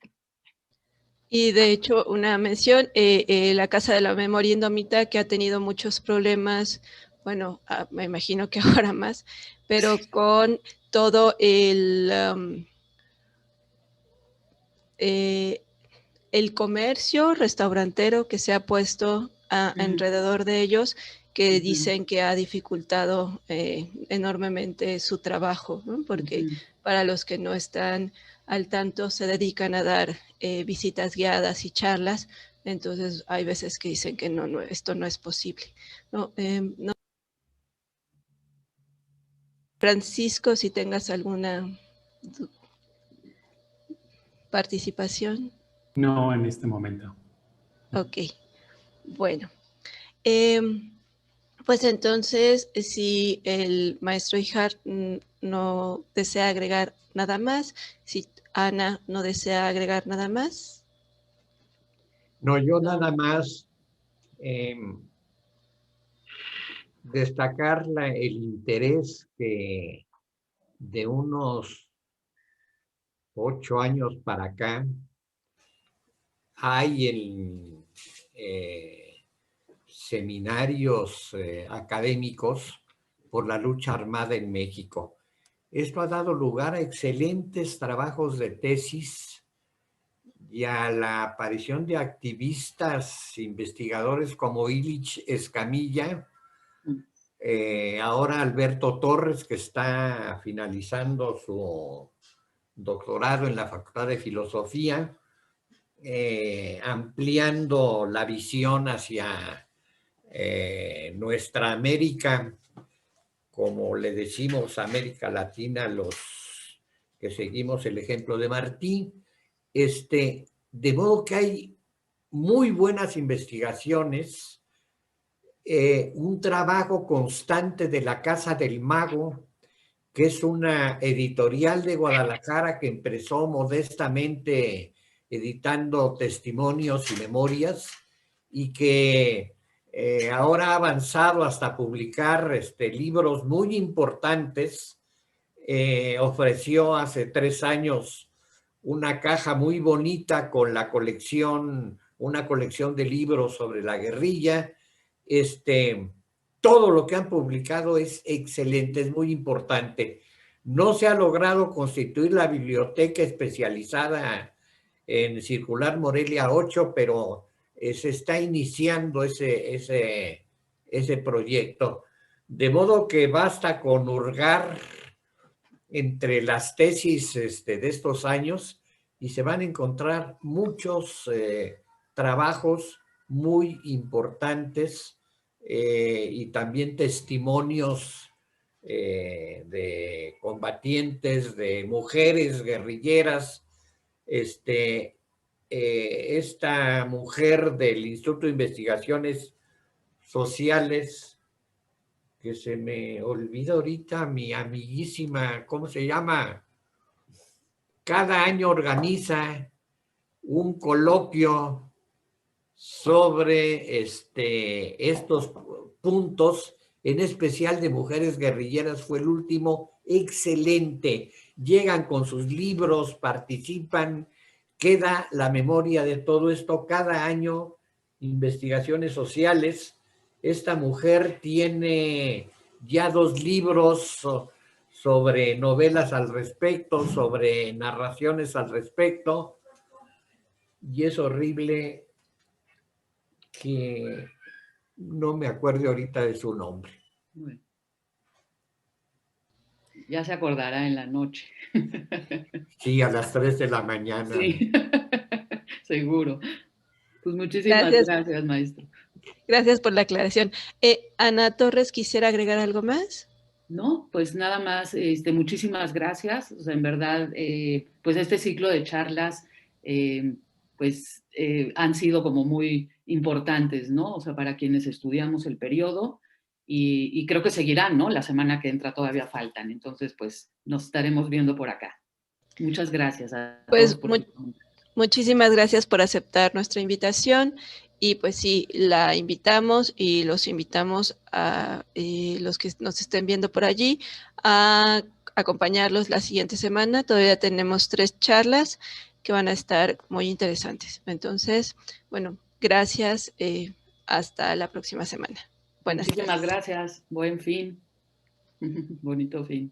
Y de hecho, una mención, la Casa de la Memoria Indómita, que ha tenido muchos problemas bueno, me imagino que ahora más, pero con todo el comercio restaurantero que se ha puesto alrededor de ellos, que dicen que ha dificultado enormemente su trabajo, ¿no? Porque para los que no están al tanto se dedican a dar visitas guiadas y charlas, entonces hay veces que dicen que no, esto no es posible. No, no. Francisco, si tengas alguna participación. No, en este momento. Ok, bueno. Pues entonces, si el maestro Ijar no desea agregar nada más, si Ana no desea agregar nada más. No, yo nada más destacar el interés que de unos 8 años para acá hay en seminarios académicos por la lucha armada en México. Esto ha dado lugar a excelentes trabajos de tesis y a la aparición de activistas, investigadores como Illich Escamilla, ahora Alberto Torres, que está finalizando su doctorado en la Facultad de Filosofía, ampliando la visión hacia nuestra América, como le decimos América Latina, los que seguimos el ejemplo de Martí. De modo que hay muy buenas investigaciones, un trabajo constante de la Casa del Mago, que es una editorial de Guadalajara que empezó modestamente editando testimonios y memorias y que ahora ha avanzado hasta publicar libros muy importantes. Ofreció hace 3 años una caja muy bonita con la colección, una colección de libros sobre la guerrilla. Todo lo que han publicado es excelente, es muy importante. No se ha logrado constituir la biblioteca especializada en Circular Morelia 8, pero se está iniciando ese proyecto. De modo que basta con hurgar entre las tesis de estos años y se van a encontrar muchos trabajos muy importantes y también testimonios de combatientes, de mujeres guerrilleras. Esta mujer del Instituto de Investigaciones Sociales, que se me olvida ahorita, mi amiguísima, ¿cómo se llama? Cada año organiza un coloquio sobre estos puntos, en especial de mujeres guerrilleras. Fue el último excelente. Llegan con sus libros, participan, queda la memoria de todo esto. Cada año, investigaciones sociales. Esta mujer tiene ya 2 libros sobre novelas al respecto, sobre narraciones al respecto, y es horrible que no me acuerdo ahorita de su nombre. Bueno. Ya se acordará en la noche. Sí, a las 3 de la mañana. Sí, seguro. Pues muchísimas gracias, maestro. Gracias por la aclaración. Ana Torres, ¿quisiera agregar algo más? No, pues nada más, muchísimas gracias. O sea, en verdad, pues este ciclo de charlas, han sido como muy importantes, ¿no? O sea, para quienes estudiamos el periodo y creo que seguirán, ¿no? La semana que entra todavía faltan. Entonces, pues nos estaremos viendo por acá. Muchas gracias a todos. Pues muchísimas gracias por aceptar nuestra invitación. Y pues sí, la invitamos y los invitamos a los que nos estén viendo por allí a acompañarlos la siguiente semana. Todavía tenemos 3 charlas que van a estar muy interesantes. Entonces, bueno, gracias. Hasta la próxima semana. Buenas Muchísimas tardes. gracias. Buen fin. Bonito fin.